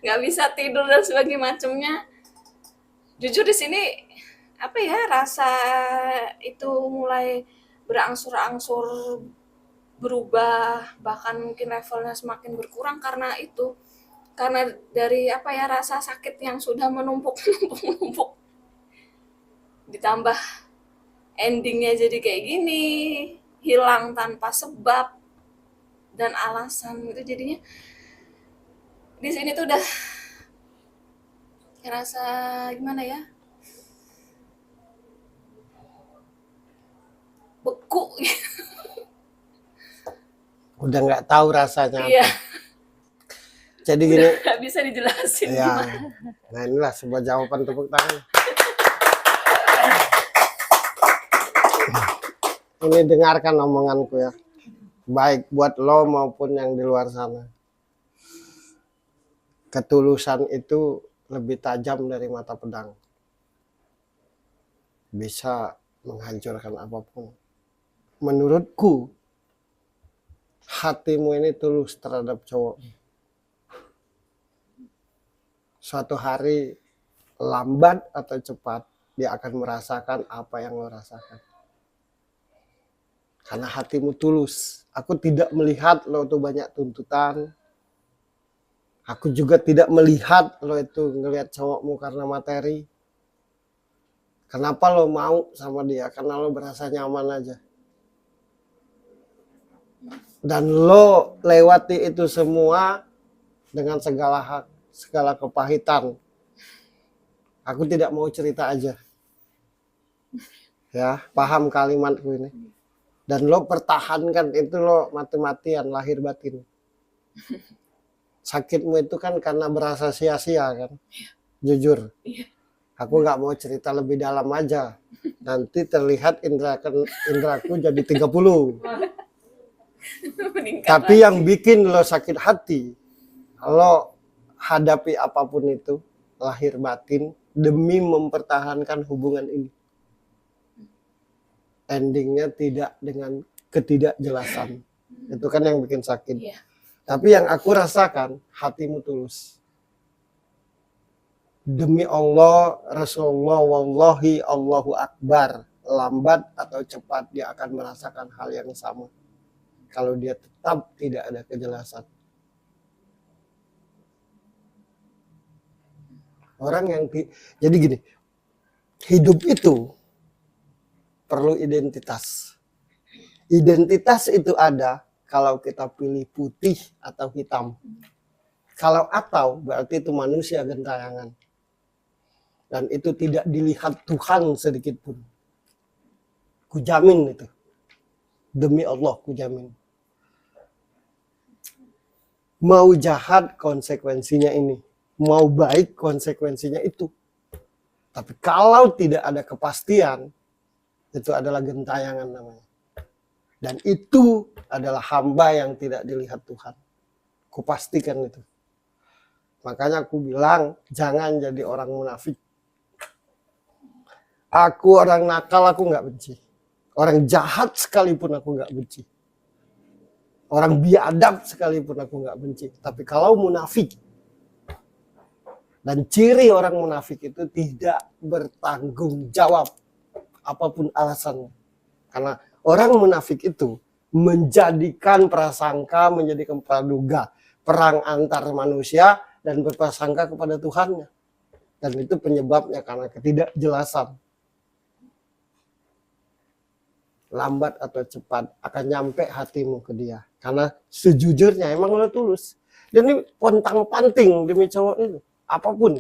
[SPEAKER 3] nggak bisa tidur dan sebagainya macamnya. Jujur di sini apa ya, rasa itu mulai berangsur-angsur berubah, bahkan mungkin levelnya semakin berkurang karena itu. Karena dari apa ya, rasa sakit yang sudah menumpuk. Ditambah endingnya jadi kayak gini, hilang tanpa sebab. dan alasan itu, jadinya di sini tuh udah ngerasa gimana ya, beku gitu.
[SPEAKER 2] Udah nggak tahu rasanya
[SPEAKER 3] Iya,
[SPEAKER 2] apa. Jadi gini,
[SPEAKER 3] nggak bisa dijelasin
[SPEAKER 2] ya,
[SPEAKER 3] gimana.
[SPEAKER 2] nah inilah sebuah jawaban, tepuk tangan. Ini dengarkan omonganku ya, baik buat lo maupun yang di luar sana. Ketulusan itu lebih tajam dari mata pedang, bisa menghancurkan apapun. Menurutku, hatimu ini tulus terhadap cowok. Suatu hari, lambat atau cepat, dia akan merasakan apa yang lo rasakan. Karena hatimu tulus. Aku tidak melihat lo itu banyak tuntutan. Aku juga tidak melihat lo itu ngelihat cowokmu karena materi. Kenapa lo mau sama dia? Karena lo berasa nyaman aja. Dan lo lewati itu semua dengan segala hak, segala kepahitan. Aku tidak mau cerita aja. Ya, paham kalimatku ini. Dan lo pertahankan itu, lo mati-matian, lahir batin. Sakitmu itu kan karena berasa sia-sia kan. Jujur. Aku nggak mau cerita lebih dalam aja. Nanti terlihat indraku jadi 30.
[SPEAKER 3] Meningkat
[SPEAKER 2] Tapi
[SPEAKER 3] lagi.
[SPEAKER 2] yang bikin lo sakit hati, lo hadapi apapun itu, lahir batin, demi mempertahankan hubungan ini. Endingnya tidak dengan ketidakjelasan. Itu kan yang bikin sakit.
[SPEAKER 3] Iya.
[SPEAKER 2] Tapi yang aku rasakan, hatimu tulus. Demi Allah, Rasulullah, wallahi, Allahu Akbar. Lambat atau cepat dia akan merasakan hal yang sama. Kalau dia tetap tidak ada kejelasan. Orang yang jadi gini, hidup itu perlu identitas. Identitas itu ada kalau kita pilih putih atau hitam. Kalau atau berarti itu manusia gentayangan. Dan itu tidak dilihat Tuhan sedikit pun. Kujamin itu. Demi Allah kujamin. Mau jahat konsekuensinya ini. Mau baik konsekuensinya itu. Tapi kalau tidak ada kepastian, itu adalah gentayangan namanya. Dan itu adalah hamba yang tidak dilihat Tuhan. Kupastikan itu. Makanya aku bilang, jangan jadi orang munafik. Aku orang nakal, aku nggak benci. Orang jahat sekalipun aku nggak benci. Orang biadab sekalipun aku nggak benci. Tapi kalau munafik, dan ciri orang munafik itu tidak bertanggung jawab apapun alasannya. Karena orang munafik itu menjadikan prasangka, menjadikan praduga, perang antar manusia dan berprasangka kepada Tuhannya. Dan itu penyebabnya karena ketidakjelasan. Lambat atau cepat akan nyampe hatimu ke dia. Karena sejujurnya emang lo tulus. Dia ini pontang-panting demi cowok itu. Apapun.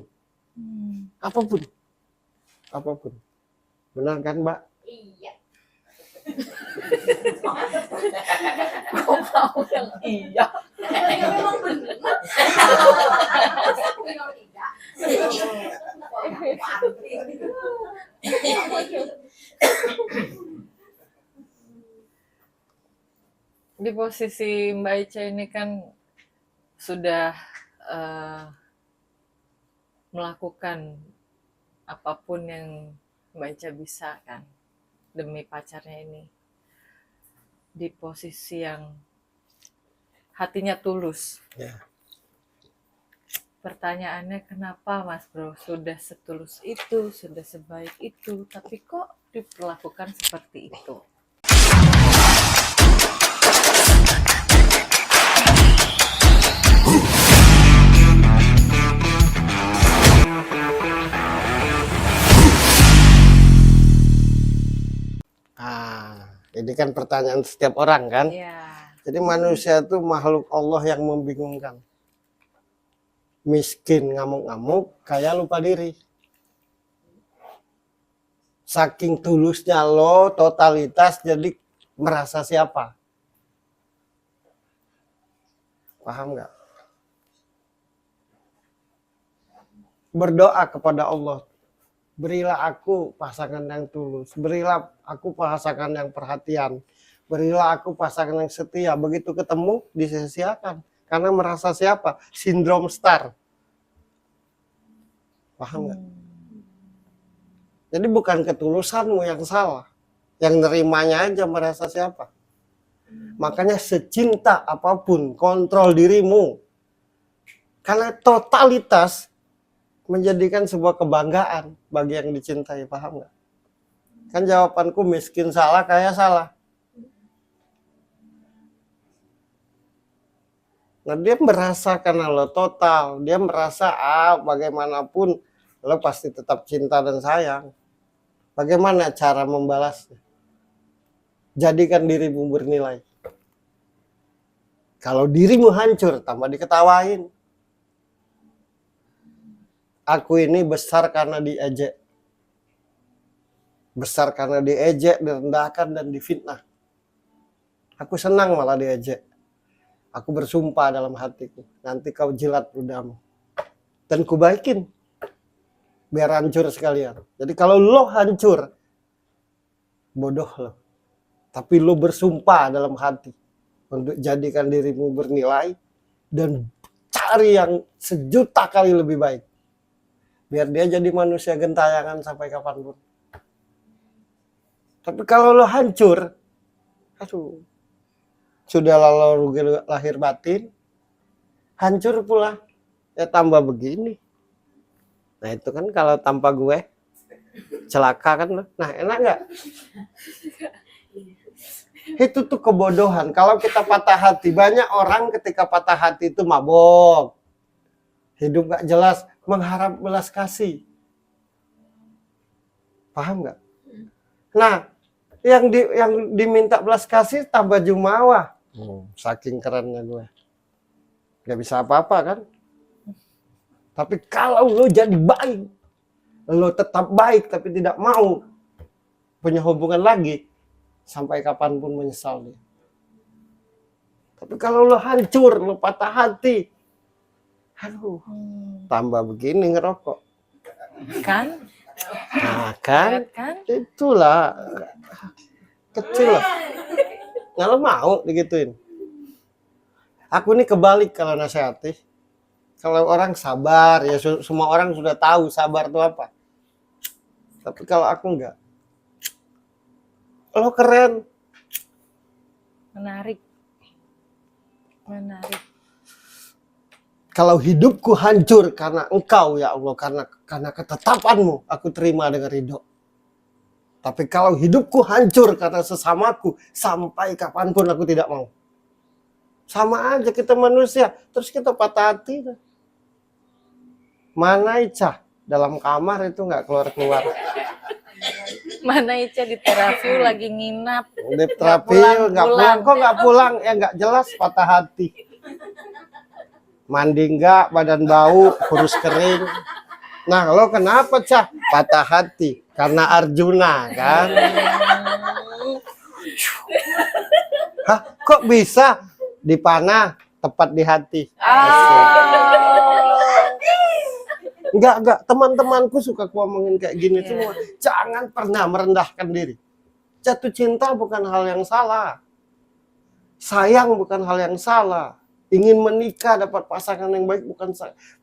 [SPEAKER 2] Apapun. Apapun. Benar kan, Mbak?
[SPEAKER 4] Iya.
[SPEAKER 1] Kok mau yang iya?
[SPEAKER 4] Memang benar.
[SPEAKER 1] Di posisi Mbak Ica ini kan sudah melakukan apapun yang Mbak Ica bisa kan demi pacarnya ini. Di posisi yang hatinya tulus.
[SPEAKER 2] Ya.
[SPEAKER 1] Pertanyaannya kenapa Mas Bro sudah setulus itu, sudah sebaik itu, tapi kok diperlakukan seperti itu?
[SPEAKER 2] Nah, ini kan pertanyaan setiap orang kan.
[SPEAKER 1] Iya.
[SPEAKER 2] Jadi manusia itu makhluk Allah yang membingungkan. Miskin ngamuk-ngamuk, kaya lupa diri. Saking tulusnya lo, totalitas, jadi merasa siapa? Paham nggak? Berdoa kepada Allah. Berilah aku pasangan yang tulus. Berilah aku pasangan yang perhatian. Berilah aku pasangan yang setia. Begitu ketemu, disia-siakan. Karena merasa siapa? Sindrom star. Paham nggak? Jadi bukan ketulusanmu yang salah. Yang nerimanya aja merasa siapa. Makanya secinta apapun, kontrol dirimu. Karena totalitas menjadikan sebuah kebanggaan bagi yang dicintai. Paham nggak? Kan jawabanku miskin salah, kaya salah. Nah dia merasa karena lo total. Dia merasa bagaimanapun lo pasti tetap cinta dan sayang. Bagaimana cara membalasnya? Jadikan dirimu bernilai. Kalau dirimu hancur, tambah diketawain. Aku ini besar karena diejek. Besar karena diejek, direndahkan, dan difitnah. Aku senang malah diejek. Aku bersumpah dalam hatiku, nanti kau jilat ludahmu. Dan kubaikin. Biar hancur sekalian. Jadi kalau lo hancur, bodoh lo. Tapi lo bersumpah dalam hati untuk jadikan dirimu bernilai dan cari yang sejuta kali lebih baik. Biar dia jadi manusia gentayangan sampai kapanpun. Tapi kalau lo hancur, aduh, sudah lalu rugi lahir batin, hancur pula, ya tambah begini. Nah itu kan kalau tanpa gue, celaka kan lo. Nah enak nggak? Itu tuh kebodohan. Kalau kita patah hati, banyak orang ketika patah hati itu mabok. Hidup gak jelas, mengharap belas kasih. Paham nggak? Nah, yang diminta belas kasih tambah jumawa. Saking kerennya gue. Gak bisa apa-apa kan? Tapi kalau lo jadi baik, lo tetap baik tapi tidak mau punya hubungan lagi, sampai kapanpun menyesal dia. Tapi kalau lo hancur, lo patah hati, aduh, tambah begini ngerokok.
[SPEAKER 1] Kan?
[SPEAKER 2] Nah kan,
[SPEAKER 1] Kan?
[SPEAKER 2] itulah kecil lah. Nggak lo mau digituin. Aku ini kebalik kalau nasihati. Kalau orang sabar, ya semua orang sudah tahu sabar itu apa. Tapi kalau aku enggak. Lo keren.
[SPEAKER 1] Menarik.
[SPEAKER 2] Kalau hidupku hancur karena engkau ya Allah, karena ketetapanmu, aku terima dengan ridho. Tapi kalau hidupku hancur karena sesamaku, sampai kapanpun aku tidak mau. Sama aja kita manusia, terus kita patah hati. Mana Ica dalam kamar itu nggak keluar-keluar.
[SPEAKER 1] Mana Ica di terapi lagi nginap.
[SPEAKER 2] Di terapi nggak pulang, kok nggak pulang? Ya nggak jelas patah hati. Mandi nggak, badan bau, kurus kering. Nah lo kenapa Cah? Patah hati karena Arjuna kan? Hah, kok bisa dipanah tepat di hati? Enggak, teman-temanku suka ngomongin kayak gini semua. Jangan pernah merendahkan diri. Jatuh cinta bukan hal yang salah. Sayang bukan hal yang salah. Ingin menikah dapat pasangan yang baik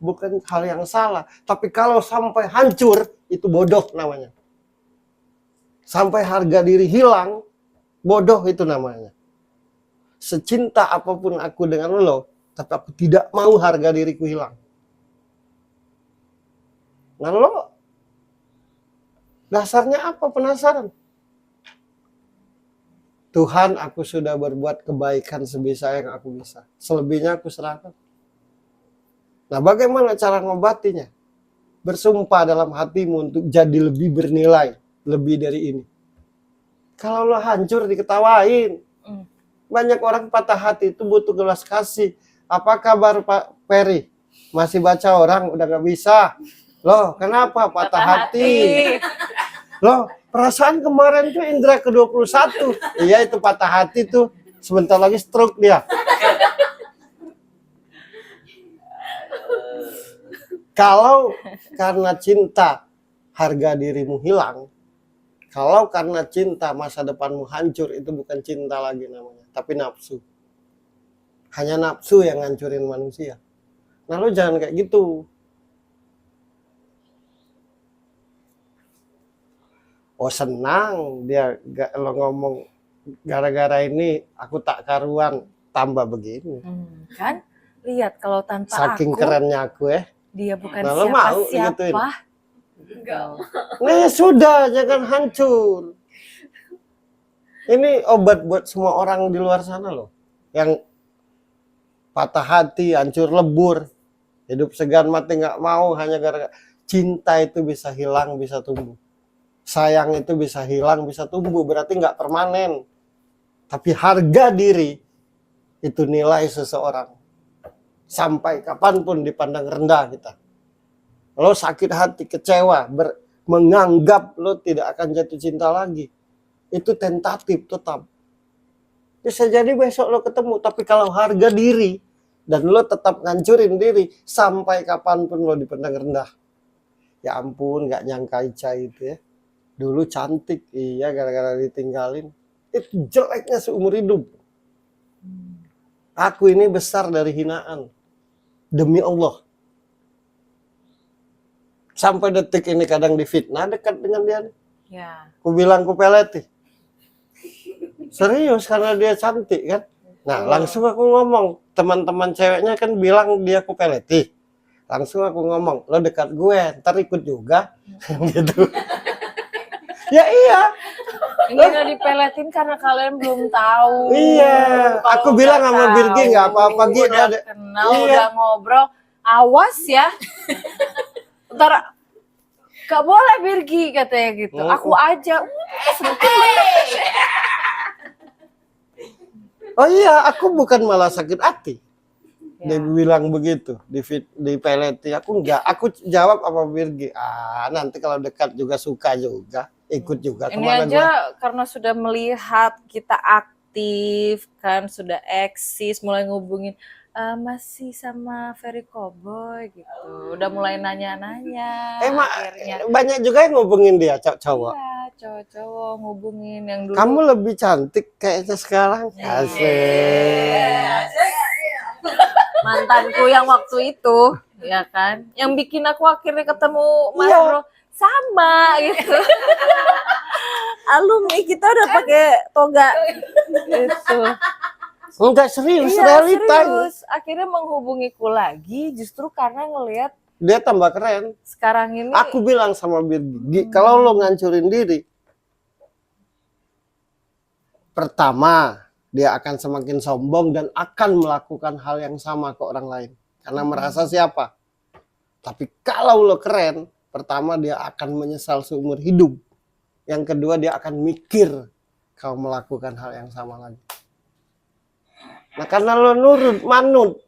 [SPEAKER 2] bukan hal yang salah. Tapi kalau sampai hancur, itu bodoh namanya. Sampai harga diri hilang, bodoh itu namanya. Secinta apapun aku dengan lo, tapi aku tidak mau harga diriku hilang. Nah lo dasarnya apa? Penasaran. Tuhan, aku sudah berbuat kebaikan sebisa yang aku bisa. Selebihnya aku serahkan. Nah bagaimana cara ngobatinya? Bersumpah dalam hatimu untuk jadi lebih bernilai. Lebih dari ini. Kalau lo hancur diketawain. banyak orang patah hati itu butuh belas kasih. Apa kabar Pak Peri? Masih baca orang udah gak bisa. Loh, kenapa patah hati? Loh, perasaan kemarin tuh indra ke-21. Iya, itu patah hati tuh. Sebentar lagi stroke dia. Kalau karena cinta harga dirimu hilang, kalau karena cinta masa depanmu hancur, itu bukan cinta lagi namanya, tapi nafsu. Hanya nafsu yang ngancurin manusia. Nah, lu jangan kayak gitu. Oh, senang dia lo ngomong gara-gara ini aku tak karuan, tambah begini.
[SPEAKER 1] Kan lihat kalau tanpa
[SPEAKER 2] Saking
[SPEAKER 1] aku
[SPEAKER 2] kerennya aku
[SPEAKER 1] dia bukan
[SPEAKER 2] Nah, lo mau
[SPEAKER 1] siapa-siapa.
[SPEAKER 2] gituin?
[SPEAKER 3] Enggak.
[SPEAKER 2] Nah, sudah, jangan hancur. Ini obat buat semua orang di luar sana loh. Yang patah hati, hancur lebur, hidup segan mati nggak mau hanya gara-gara cinta. Itu bisa hilang, bisa tumbuh. Sayang itu bisa hilang, bisa tumbuh, berarti nggak permanen. Tapi harga diri itu nilai seseorang. Sampai kapanpun dipandang rendah kita. Lo sakit hati, kecewa, menganggap lo tidak akan jatuh cinta lagi. Itu tentatif tetap. Bisa jadi besok lo ketemu, tapi kalau harga diri dan lo tetap ngancurin diri, sampai kapanpun lo dipandang rendah. Ya ampun, gak nyangka Ica itu ya. Dulu cantik, iya gara-gara ditinggalin. Itu jeleknya seumur hidup. Aku ini besar dari hinaan. Demi Allah. Sampai detik ini kadang difitnah dekat dengan dia.
[SPEAKER 1] Ya.
[SPEAKER 2] Ku bilang ku peleti. Serius karena dia cantik kan. Nah langsung aku ngomong. Teman-teman ceweknya kan bilang dia ku peleti. Langsung aku ngomong, lo dekat gue, ntar ikut juga. Gitu. Ya iya.
[SPEAKER 1] Ini udah dipeletin karena kalian belum tahu.
[SPEAKER 2] Iya.
[SPEAKER 1] Kalau
[SPEAKER 2] Aku bilang
[SPEAKER 1] udah
[SPEAKER 2] sama Birgi
[SPEAKER 1] tahu,
[SPEAKER 2] nggak apa-apa Gi.
[SPEAKER 1] udah
[SPEAKER 2] Ada.
[SPEAKER 1] kenal,
[SPEAKER 2] Iya.
[SPEAKER 1] udah ngobrol. Awas ya. Ntar gak boleh Birgi katanya gitu. Aku aja.
[SPEAKER 2] Oh iya, aku bukan malah sakit hati.
[SPEAKER 1] Ya.
[SPEAKER 2] Dia bilang begitu, di peleti. Aku enggak, aku jawab apa Birgi. Nanti kalau dekat juga suka juga, ikut juga
[SPEAKER 1] Ini
[SPEAKER 2] kemana
[SPEAKER 1] aja
[SPEAKER 2] gua.
[SPEAKER 1] karena sudah melihat kita aktif kan, sudah eksis, mulai ngubungin masih sama Ferry Cowboy gitu. Udah mulai nanya-nanya. Akhirnya
[SPEAKER 2] Banyak juga yang ngubungin dia, cowok.
[SPEAKER 1] iya, cowok-cowok ngubungin yang dulu.
[SPEAKER 2] Kamu lebih cantik kayaknya sekarang. Asik.
[SPEAKER 1] Mantanku yang waktu itu, ya kan, yang bikin aku akhirnya ketemu Mas
[SPEAKER 2] Iya.
[SPEAKER 1] Bro sama gitu. Alumni kita udah pakai toga itu.
[SPEAKER 2] Enggak serius,
[SPEAKER 1] Iya,
[SPEAKER 2] realita ini.
[SPEAKER 1] serius. Akhirnya menghubungiku lagi justru karena ngelihat
[SPEAKER 2] Dia tambah keren.
[SPEAKER 1] sekarang ini
[SPEAKER 2] Aku bilang sama Birgi, kalau lo ngancurin diri, pertama, dia akan semakin sombong dan akan melakukan hal yang sama ke orang lain. Karena merasa siapa. Tapi kalau lo keren, pertama dia akan menyesal seumur hidup. Yang kedua dia akan mikir kau melakukan hal yang sama lagi. Nah karena lo nurut, manut.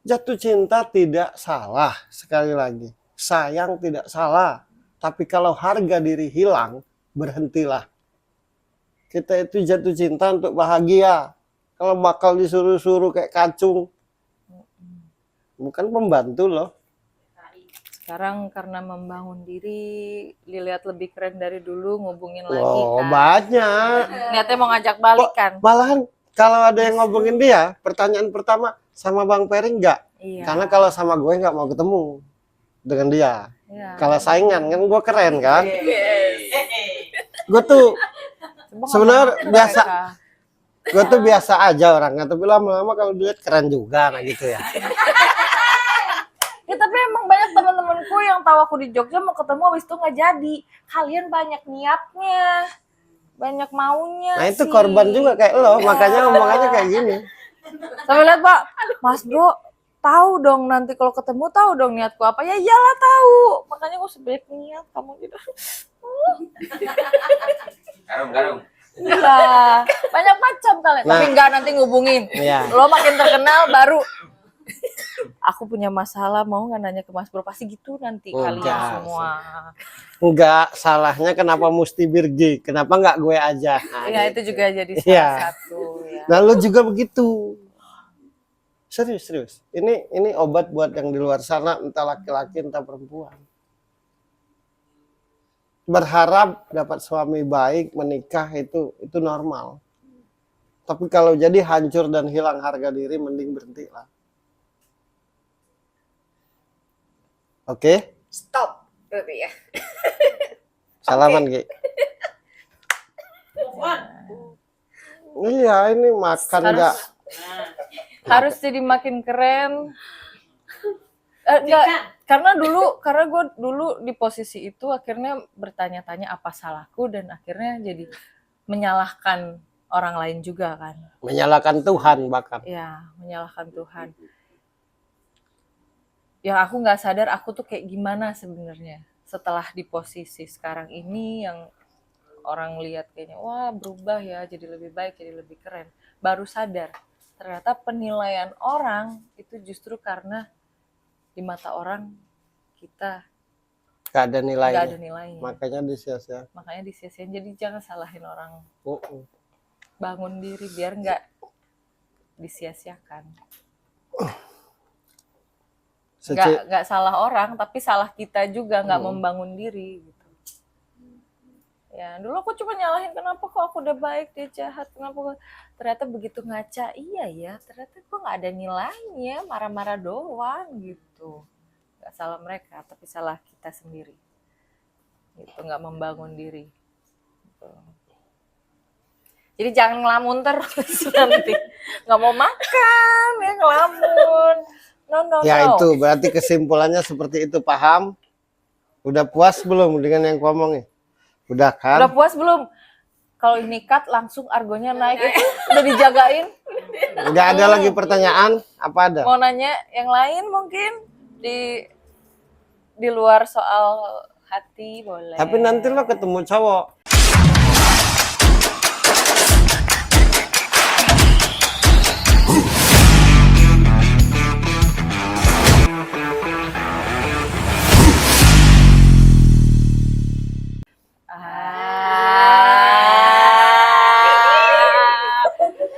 [SPEAKER 2] Jatuh cinta tidak salah, sekali lagi. Sayang tidak salah. Tapi kalau harga diri hilang, berhentilah. Kita itu jatuh cinta untuk bahagia. Kalau bakal disuruh-suruh kayak kacung, bukan pembantu loh.
[SPEAKER 1] sekarang karena membangun diri, dilihat lebih keren dari dulu, ngubungin lagi
[SPEAKER 2] Oh,
[SPEAKER 1] kan.
[SPEAKER 2] banyak.
[SPEAKER 1] Niatnya mau ngajak balik kan.
[SPEAKER 2] Malahan kalau ada yang ngobongin dia, pertanyaan pertama, sama Bang Peri enggak?
[SPEAKER 1] Iya.
[SPEAKER 2] Karena kalau sama gue nggak mau ketemu dengan dia.
[SPEAKER 1] Iya.
[SPEAKER 2] Kalau saingan kan gue keren kan. Gue tuh
[SPEAKER 1] Coba
[SPEAKER 2] sebenarnya
[SPEAKER 1] ngomong
[SPEAKER 2] biasa.
[SPEAKER 1] mereka.
[SPEAKER 2] Gue tuh biasa aja orangnya, tapi lama-lama kalau dilihat keren juga, nah gitu ya.
[SPEAKER 1] Ya tapi emang banyak teman-temanku yang tahu aku di Jogja mau ketemu habis itu nggak jadi. Kalian banyak niatnya, banyak maunya.
[SPEAKER 2] Nah itu
[SPEAKER 1] sih.
[SPEAKER 2] korban juga kayak lo,
[SPEAKER 1] Iya.
[SPEAKER 2] makanya omongannya kayak gini.
[SPEAKER 1] Sampai lihat Pak, Mas Bro tahu dong nanti kalau ketemu tahu dong niatku apa. Ya iyalah tahu, makanya gue sebanyak niat kamu gitu.
[SPEAKER 5] Garung, garung.
[SPEAKER 1] Iya, banyak macam kalian.
[SPEAKER 2] Nah.
[SPEAKER 1] Tapi enggak nanti ngubungin.
[SPEAKER 2] Iya.
[SPEAKER 1] Lo makin terkenal baru aku punya masalah mau nggak nanya ke Mas Bro, pasti gitu nanti kalian
[SPEAKER 2] Enggak.
[SPEAKER 1] semua.
[SPEAKER 2] Enggak, salahnya kenapa mesti Birgi? Kenapa enggak gue aja? Nah,
[SPEAKER 1] Iya
[SPEAKER 2] gitu.
[SPEAKER 1] itu juga jadi salah
[SPEAKER 2] Iya.
[SPEAKER 1] satu ya.
[SPEAKER 2] Nah, lu juga begitu. Serius. Ini obat buat yang di luar sana, entah laki-laki entah perempuan. Berharap dapat suami baik, menikah itu normal. Tapi kalau jadi hancur dan hilang harga diri, mending berhentilah. Oke?
[SPEAKER 3] Stop berarti ya.
[SPEAKER 2] Salaman, Ki. Iya, ini makan enggak.
[SPEAKER 1] Harus jadi makin keren. Enggak, karena gue dulu di posisi itu akhirnya bertanya-tanya apa salahku dan akhirnya jadi menyalahkan orang lain juga kan.
[SPEAKER 2] Menyalahkan Tuhan bahkan.
[SPEAKER 1] Ya, menyalahkan Tuhan. Yang aku nggak sadar aku tuh kayak gimana sebenarnya setelah di posisi sekarang ini yang orang lihat kayaknya wah berubah ya jadi lebih baik jadi lebih keren, baru sadar ternyata penilaian orang itu justru karena di mata orang kita
[SPEAKER 2] Gak ada
[SPEAKER 1] nggak
[SPEAKER 2] nilainya.
[SPEAKER 1] ada nilainya,
[SPEAKER 2] Makanya disia-sia.
[SPEAKER 1] makanya disia-siain. Jadi jangan salahin orang,
[SPEAKER 2] Uh-uh.
[SPEAKER 1] bangun diri biar nggak disia-siakan. Nggak salah orang tapi salah kita juga nggak membangun diri gitu. Ya dulu aku cuma nyalahin kenapa kok aku udah baik dia jahat, kenapa kok ternyata begitu ngaca iya ya ternyata kok nggak ada nilainya, marah-marah doang gitu. Nggak salah mereka tapi salah kita sendiri gitu, nggak membangun diri gitu. Jadi jangan ngelamun terus nanti nggak mau makan ya ngelamun. No.
[SPEAKER 2] Ya itu berarti kesimpulannya seperti itu, paham? Udah puas belum dengan yang gua omongin? Udah kan?
[SPEAKER 1] Udah puas belum? Kalau ini cut langsung argonya naik itu udah dijagain.
[SPEAKER 2] Nggak ada lagi pertanyaan? Apa ada?
[SPEAKER 1] Mau nanya yang lain mungkin di luar soal hati boleh.
[SPEAKER 2] Tapi nanti lo ketemu cowok.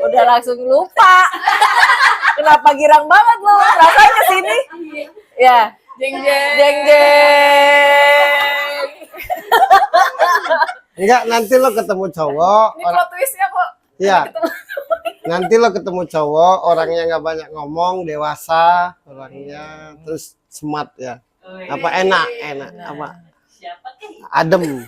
[SPEAKER 1] Udah langsung lupa. Kenapa girang banget lo? Rasanya kesini. Ya.
[SPEAKER 3] Jeng.
[SPEAKER 1] Jeng.
[SPEAKER 2] Enggak, nanti lo ketemu cowok.
[SPEAKER 3] Ini plot twistnya kok.
[SPEAKER 2] Iya. Nanti lo ketemu cowok, orangnya nggak banyak ngomong, dewasa, orangnya, terus smart ya. Apa enak, apa? Adem.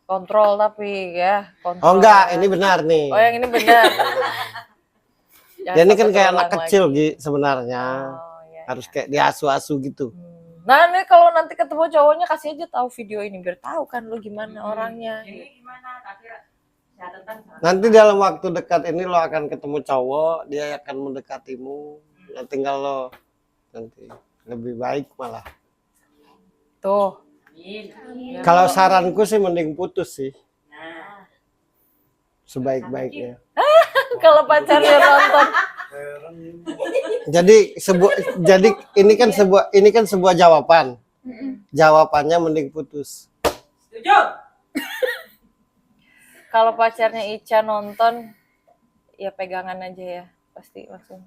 [SPEAKER 1] Kontrol tapi ya. Kontrol.
[SPEAKER 2] Oh enggak, ini benar nih.
[SPEAKER 1] Oh yang ini benar.
[SPEAKER 2] Dia ini kan kayak anak
[SPEAKER 1] Jangan
[SPEAKER 2] kecil
[SPEAKER 1] lagi.
[SPEAKER 2] Gi sebenarnya.
[SPEAKER 1] Oh, iya.
[SPEAKER 2] Harus kayak diasuh-asuh gitu.
[SPEAKER 1] Nah ini kalau nanti ketemu cowoknya kasih aja tahu video ini biar tahu kan lu gimana orangnya.
[SPEAKER 2] Nanti dalam waktu dekat ini lo akan ketemu cowok, dia akan mendekatimu. Ya, tinggal lo nanti lebih baik malah.
[SPEAKER 1] Tuh.
[SPEAKER 2] Kalau saranku sih mending putus sih. Sebaik-baiknya.
[SPEAKER 1] Kalau pacarnya nonton.
[SPEAKER 2] Jadi ini kan sebuah jawaban. Jawabannya mending putus.
[SPEAKER 1] Kalau pacarnya Ica nonton ya pegangan aja ya pasti langsung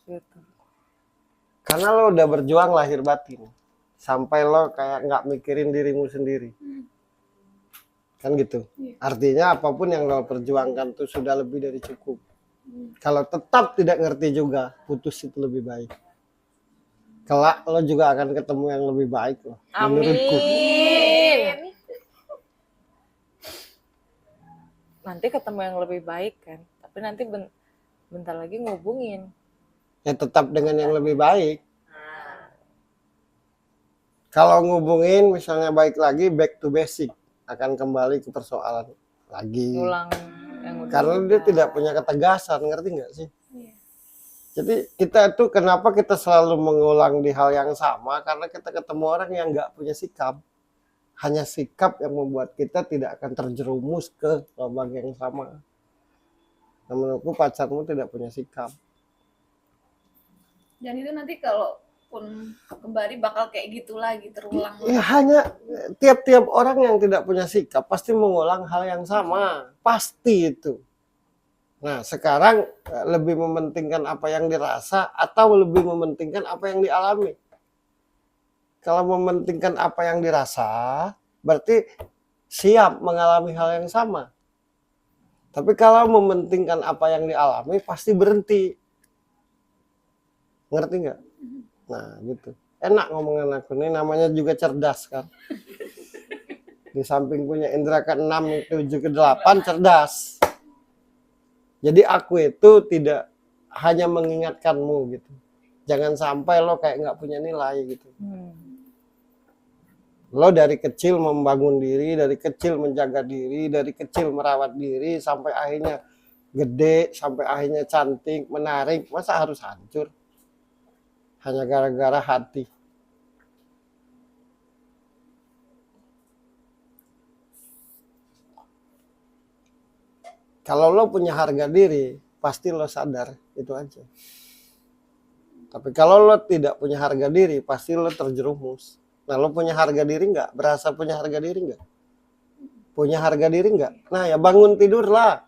[SPEAKER 1] gitu.
[SPEAKER 2] Karena lo udah berjuang lahir batin. Sampai lo kayak nggak mikirin dirimu sendiri. Kan gitu. Artinya apapun yang lo perjuangkan tuh sudah lebih dari cukup. Kalau tetap tidak ngerti juga, putus itu lebih baik. Kelak lo juga akan ketemu yang lebih baik loh, menurutku.
[SPEAKER 1] Amin. Nanti ketemu yang lebih baik kan. Tapi nanti bentar lagi ngubungin.
[SPEAKER 2] Ya tetap dengan yang lebih baik. Kalau ngubungin misalnya baik lagi, back to basic, akan kembali ke persoalan lagi.
[SPEAKER 1] Ngulang yang udah.
[SPEAKER 2] Karena dia tidak punya ketegasan, ngerti nggak sih? Jadi kita itu kenapa kita selalu mengulang di hal yang sama? Karena kita ketemu orang yang nggak punya sikap. Hanya sikap yang membuat kita tidak akan terjerumus ke lubang yang sama. Nah, menurutku pacarmu tidak punya sikap.
[SPEAKER 3] Dan itu nanti kalau pun kembali bakal kayak gitu lagi, terulang.
[SPEAKER 2] Ya, hanya tiap-tiap orang yang tidak punya sikap pasti mengulang hal yang sama. Pasti itu. Nah, sekarang lebih mementingkan apa yang dirasa atau lebih mementingkan apa yang dialami? Kalau mementingkan apa yang dirasa, berarti siap mengalami hal yang sama. Tapi kalau mementingkan apa yang dialami, pasti berhenti. Ngerti nggak? Nah, gitu. Enak ngomongin aku nih, namanya juga cerdas kan. Di samping punya indera ke-6, ke-7, ke-8, cerdas. Jadi aku itu tidak hanya mengingatkanmu gitu. Jangan sampai lo kayak nggak punya nilai gitu. Lo dari kecil membangun diri, dari kecil menjaga diri, dari kecil merawat diri, sampai akhirnya gede, sampai akhirnya cantik, menarik. Masa harus hancur? Hanya gara-gara hati. Kalau lo punya harga diri, pasti lo sadar, itu aja. Tapi kalau lo tidak punya harga diri, pasti lo terjerumus. Nah, lo punya harga diri nggak? Berasa punya harga diri nggak? Punya harga diri nggak? Nah, ya bangun tidur lah.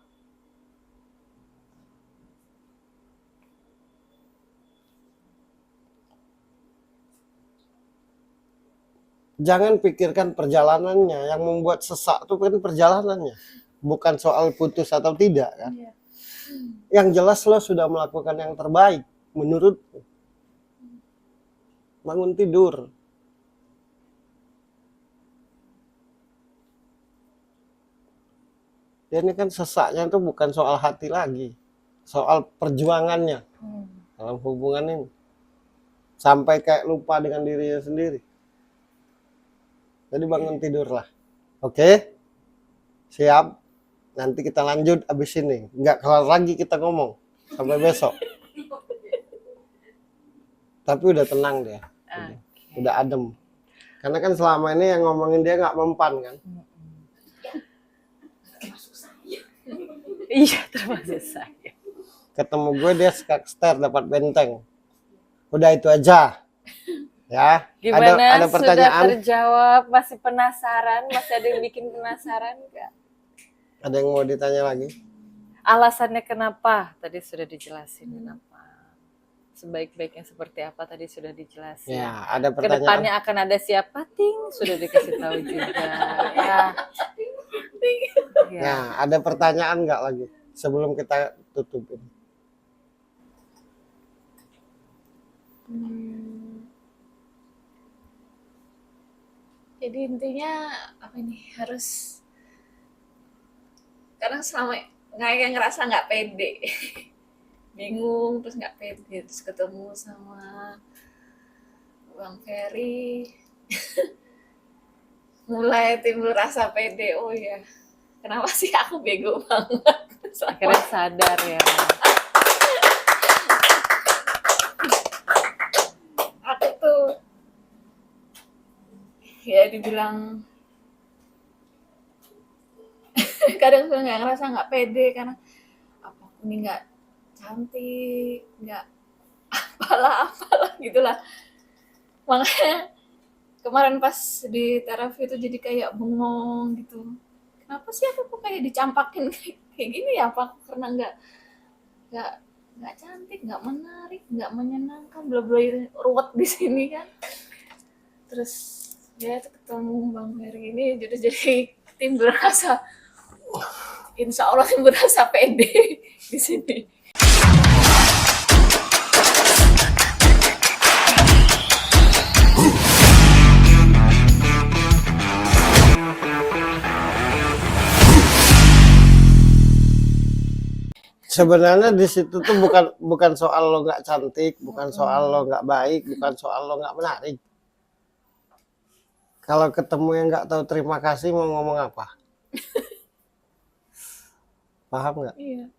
[SPEAKER 2] Jangan pikirkan perjalanannya. Yang membuat sesak itu kan perjalanannya. Bukan soal putus atau tidak kan. Yang jelas lo sudah melakukan yang terbaik menurutku. Bangun tidur. Ya, ini kan sesaknya itu bukan soal hati lagi, soal perjuangannya dalam hubungan ini. Sampai kayak lupa dengan dirinya sendiri. Jadi bangun tidurlah. Oke? Siap? Nanti kita lanjut abis ini. Nggak kelar lagi kita ngomong. Sampai besok. Tapi udah tenang dia. Udah adem. Karena kan selama ini yang ngomongin dia nggak mempan kan.
[SPEAKER 1] Iya, termasuk saya.
[SPEAKER 2] Ketemu gue dia skakster dapat benteng. Udah itu aja. Ya.
[SPEAKER 1] Gimana,
[SPEAKER 2] ada pertanyaan?
[SPEAKER 1] sudah terjawab? Masih penasaran? Masih ada yang bikin penasaran nggak?
[SPEAKER 2] Ada yang mau ditanya lagi?
[SPEAKER 1] Alasannya kenapa? Tadi sudah dijelasin kenapa. Sebaik-baiknya seperti apa tadi sudah dijelasin.
[SPEAKER 2] Ya, ada pertanyaan.
[SPEAKER 1] Kedepannya akan ada siapa? Ting, sudah dikasih tahu juga. Ya.
[SPEAKER 2] Ya, ada pertanyaan nggak lagi sebelum kita tutupin?
[SPEAKER 3] Jadi intinya apa ini, harus, karena selama kayak ngerasa nggak pede, bingung, terus nggak pede, terus ketemu sama Bang Ferry, mulai timbul rasa pede. Oh ya, kenapa sih aku bego banget?
[SPEAKER 1] Akhirnya sadar ya.
[SPEAKER 3] Aku tuh ya dibilang kadang suka nggak ngerasa nggak pede karena apa aku ini nggak cantik, nggak apalah gitulah. Makanya kemarin pas di terapi itu jadi kayak bengong gitu. Kenapa sih aku kok kayak dicampakin kayak gini ya? Apa karena nggak cantik, nggak menarik, nggak menyenangkan, bener-bener ruwet di sini kan. Terus ya ketemu Bang Ferry ini jadi timbul rasa, insya Allah timbul rasa pede di sini.
[SPEAKER 2] Sebenarnya di situ tuh bukan soal lo nggak cantik, bukan soal lo nggak baik, bukan soal lo nggak menarik. Kalau ketemu yang nggak tahu terima kasih mau ngomong apa? Paham nggak?
[SPEAKER 3] Iya.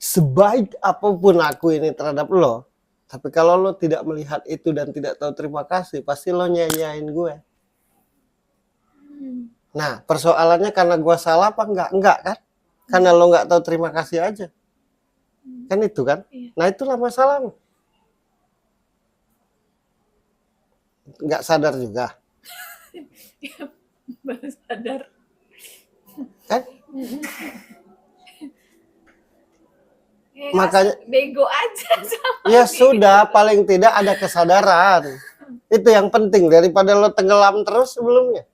[SPEAKER 2] Sebaik apapun aku ini terhadap lo, tapi kalau lo tidak melihat itu dan tidak tahu terima kasih, pasti lo nyanyain gue. Nah, persoalannya karena gua salah apa enggak? Enggak kan? Karena lo nggak tahu terima kasih aja. Kan itu kan?
[SPEAKER 4] Iya.
[SPEAKER 2] Nah, itulah masalahmu. Nggak sadar juga.
[SPEAKER 3] Baru sadar.
[SPEAKER 2] Kan?
[SPEAKER 3] Ya,
[SPEAKER 2] Makanya
[SPEAKER 3] bego aja sama
[SPEAKER 2] ya
[SPEAKER 3] dia.
[SPEAKER 2] sudah, paling tidak ada kesadaran. Itu yang penting daripada lo tenggelam terus sebelumnya.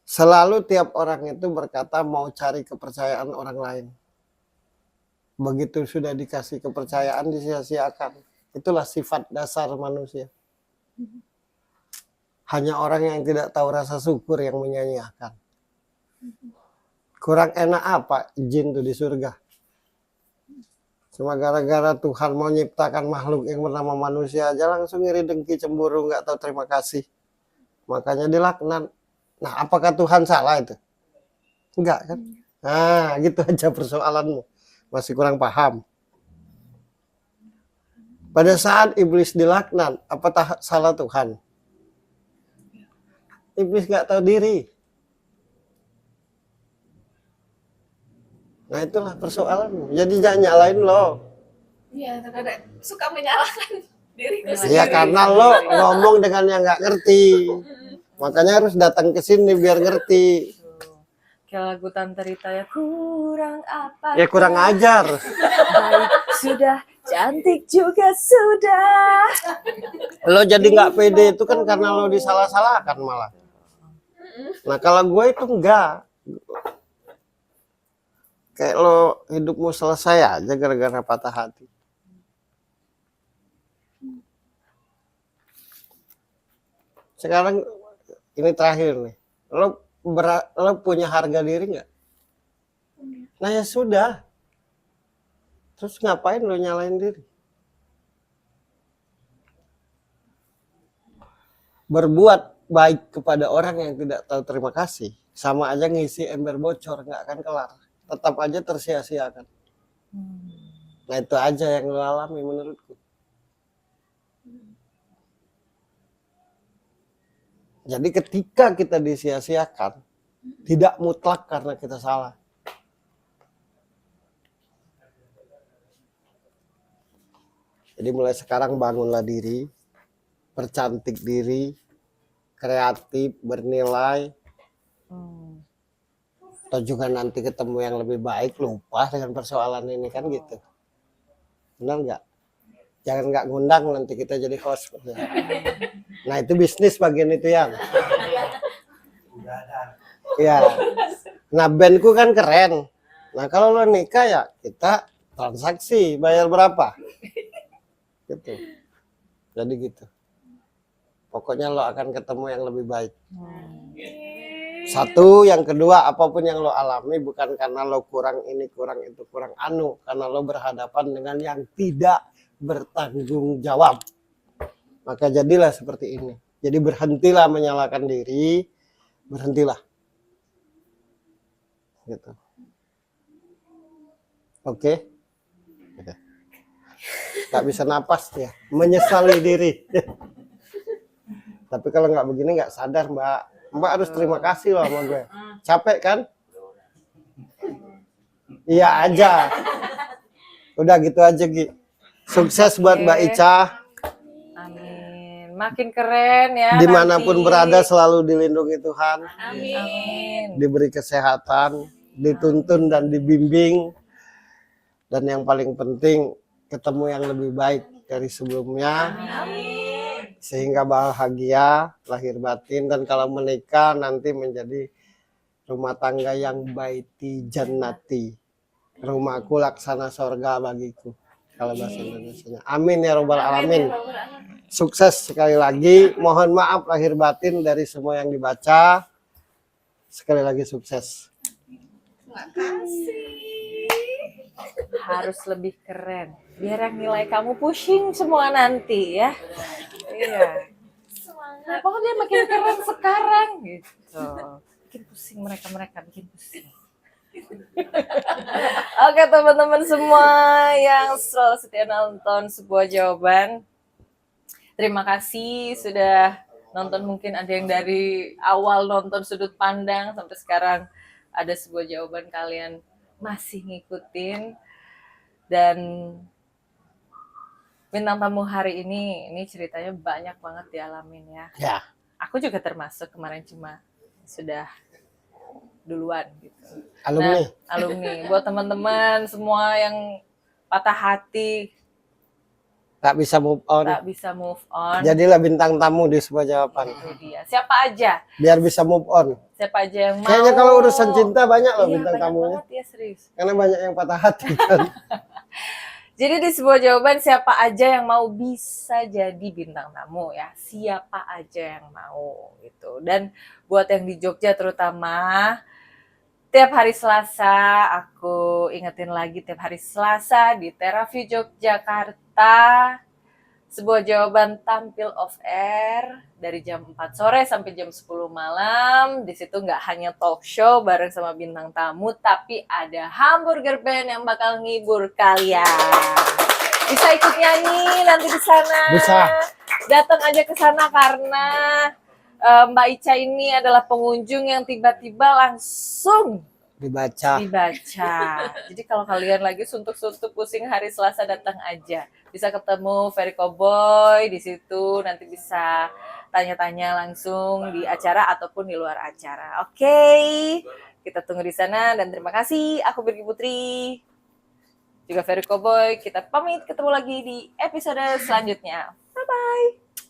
[SPEAKER 2] Selalu tiap orang itu berkata mau cari kepercayaan orang lain. Begitu sudah dikasih kepercayaan disia-siakan. Itulah sifat dasar manusia. Hanya orang yang tidak tahu rasa syukur yang menyanyiakan. Kurang enak apa jin tuh di surga? Cuma gara-gara Tuhan mau nyiptakan makhluk yang bernama manusia aja langsung iri dengki cemburu nggak tahu terima kasih. Makanya dilaknat. Nah, apakah Tuhan salah itu? Enggak kan? Nah, gitu aja persoalanmu. Masih kurang paham. Pada saat iblis dilaknat, apa salah Tuhan? Iblis nggak tahu diri. Nah, itulah persoalanmu. Jadi jangan nyalain lo.
[SPEAKER 3] Iya, terkadang suka menyalahkan diriku sendiri.
[SPEAKER 2] Ya karena lo ngomong dengan yang nggak ngerti. Makanya harus datang ke sini biar ngerti.
[SPEAKER 1] Kayak lagu Tante Rita ya, kurang apa?
[SPEAKER 2] Ya kurang ajar.
[SPEAKER 1] Baik sudah, cantik juga sudah.
[SPEAKER 2] Lo jadi nggak pede itu kan karena lo disalah-salahkan malah. Nah kalau gue itu enggak. Kayak lo hidupmu selesai aja gara-gara patah hati. Sekarang ini terakhir nih. Lo punya harga diri nggak? Nah ya sudah. Terus ngapain lo nyalain diri? Berbuat baik kepada orang yang tidak tahu terima kasih sama aja ngisi ember bocor, nggak akan kelar. Tetap aja tersia-siakan. Nah itu aja yang lo alami menurutku. Jadi ketika kita disia-siakan, tidak mutlak karena kita salah. Jadi mulai sekarang bangunlah diri, percantik diri, kreatif, bernilai. Atau juga nanti ketemu yang lebih baik, lupa dengan persoalan ini kan gitu. Benar nggak? Jangan nggak ngundang nanti kita jadi host. Nah itu bisnis bagian itu ya. Ya. Nah bandku kan keren. Nah kalau lo nikah ya kita transaksi, bayar berapa? Gitu. Jadi gitu. Pokoknya lo akan ketemu yang lebih baik. Satu, yang kedua, apapun yang lo alami bukan karena lo kurang ini, kurang itu, kurang anu. Karena lo berhadapan dengan yang tidak bertanggung jawab. Maka jadilah seperti ini. Jadi berhentilah menyalahkan diri, berhentilah. Gitu. Oke? Gak bisa napas ya, menyesali diri. Tapi kalau nggak begini nggak sadar Mbak. Mbak harus terima kasih loh sama gue. Capek kan? Iya aja. Udah gitu aja Gi. Sukses buat Mbak Ica.
[SPEAKER 1] Amin. Makin keren ya.
[SPEAKER 2] Dimanapun
[SPEAKER 1] nanti.
[SPEAKER 2] berada selalu dilindungi Tuhan.
[SPEAKER 1] Amin.
[SPEAKER 2] Diberi kesehatan, dituntun dan dibimbing. Dan yang paling penting ketemu yang lebih baik dari sebelumnya. Sehingga bahagia lahir batin, dan kalau menikah nanti menjadi rumah tangga yang baiti jannati, rumahku laksana sorga bagiku kalau bahasa Indonesianya. Amin ya robbal alamin. Sukses sekali lagi, mohon maaf lahir batin dari semua yang dibaca. Sekali lagi sukses.
[SPEAKER 1] Harus lebih keren biar yang nilai kamu pusing semua nanti ya. Iya. Nah, pokoknya dia makin keren sekarang gitu. Bikin pusing mereka bikin pusing. Oke teman-teman semua yang selalu setia nonton sebuah jawaban. Terima kasih sudah nonton, mungkin ada yang dari awal nonton sudut pandang sampai sekarang ada sebuah jawaban kalian masih ngikutin. Dan bintang tamu hari ini ceritanya banyak banget dialamin ya.
[SPEAKER 2] Ya.
[SPEAKER 1] Aku juga termasuk, kemarin cuma sudah duluan gitu.
[SPEAKER 2] Alumni.
[SPEAKER 1] Nah, alumni. Buat teman-teman semua yang patah hati,
[SPEAKER 2] Tak bisa move on.
[SPEAKER 1] tak bisa move on.
[SPEAKER 2] Jadilah bintang tamu di sebuah jawaban.
[SPEAKER 1] Itu dia. Siapa aja?
[SPEAKER 2] Biar bisa move on.
[SPEAKER 1] Siapa aja yang mau?
[SPEAKER 2] Kayaknya kalau urusan cinta banyak loh
[SPEAKER 1] Iya,
[SPEAKER 2] bintang
[SPEAKER 1] banyak
[SPEAKER 2] tamunya.
[SPEAKER 1] banget ya, serius.
[SPEAKER 2] Karena banyak yang patah hati kan.
[SPEAKER 1] Jadi di sebuah jawaban siapa aja yang mau bisa jadi bintang tamu ya. Siapa aja yang mau gitu. Dan buat yang di Jogja terutama, tiap hari Selasa, aku ingetin lagi, tiap hari Selasa di Teravi Yogyakarta, sebuah jawaban tampil off air dari jam 4 sore sampai jam 10 malam. Di situ nggak hanya talk show bareng sama bintang tamu, tapi ada hamburger band yang bakal ngibur kalian. Bisa ikut nyanyi nanti di sana.
[SPEAKER 2] Bisa.
[SPEAKER 1] Datang aja ke sana karena Mbak Ica ini adalah pengunjung yang tiba-tiba langsung
[SPEAKER 2] Dibaca.
[SPEAKER 1] Jadi kalau kalian lagi suntuk-suntuk pusing hari Selasa, datang aja. Bisa ketemu Ferry Cowboy di situ, nanti bisa tanya-tanya langsung di acara ataupun di luar acara. Oke, kita tunggu di sana dan terima kasih. Aku Birgi Putri, juga Ferry Cowboy. Kita pamit, ketemu lagi di episode selanjutnya. Bye-bye.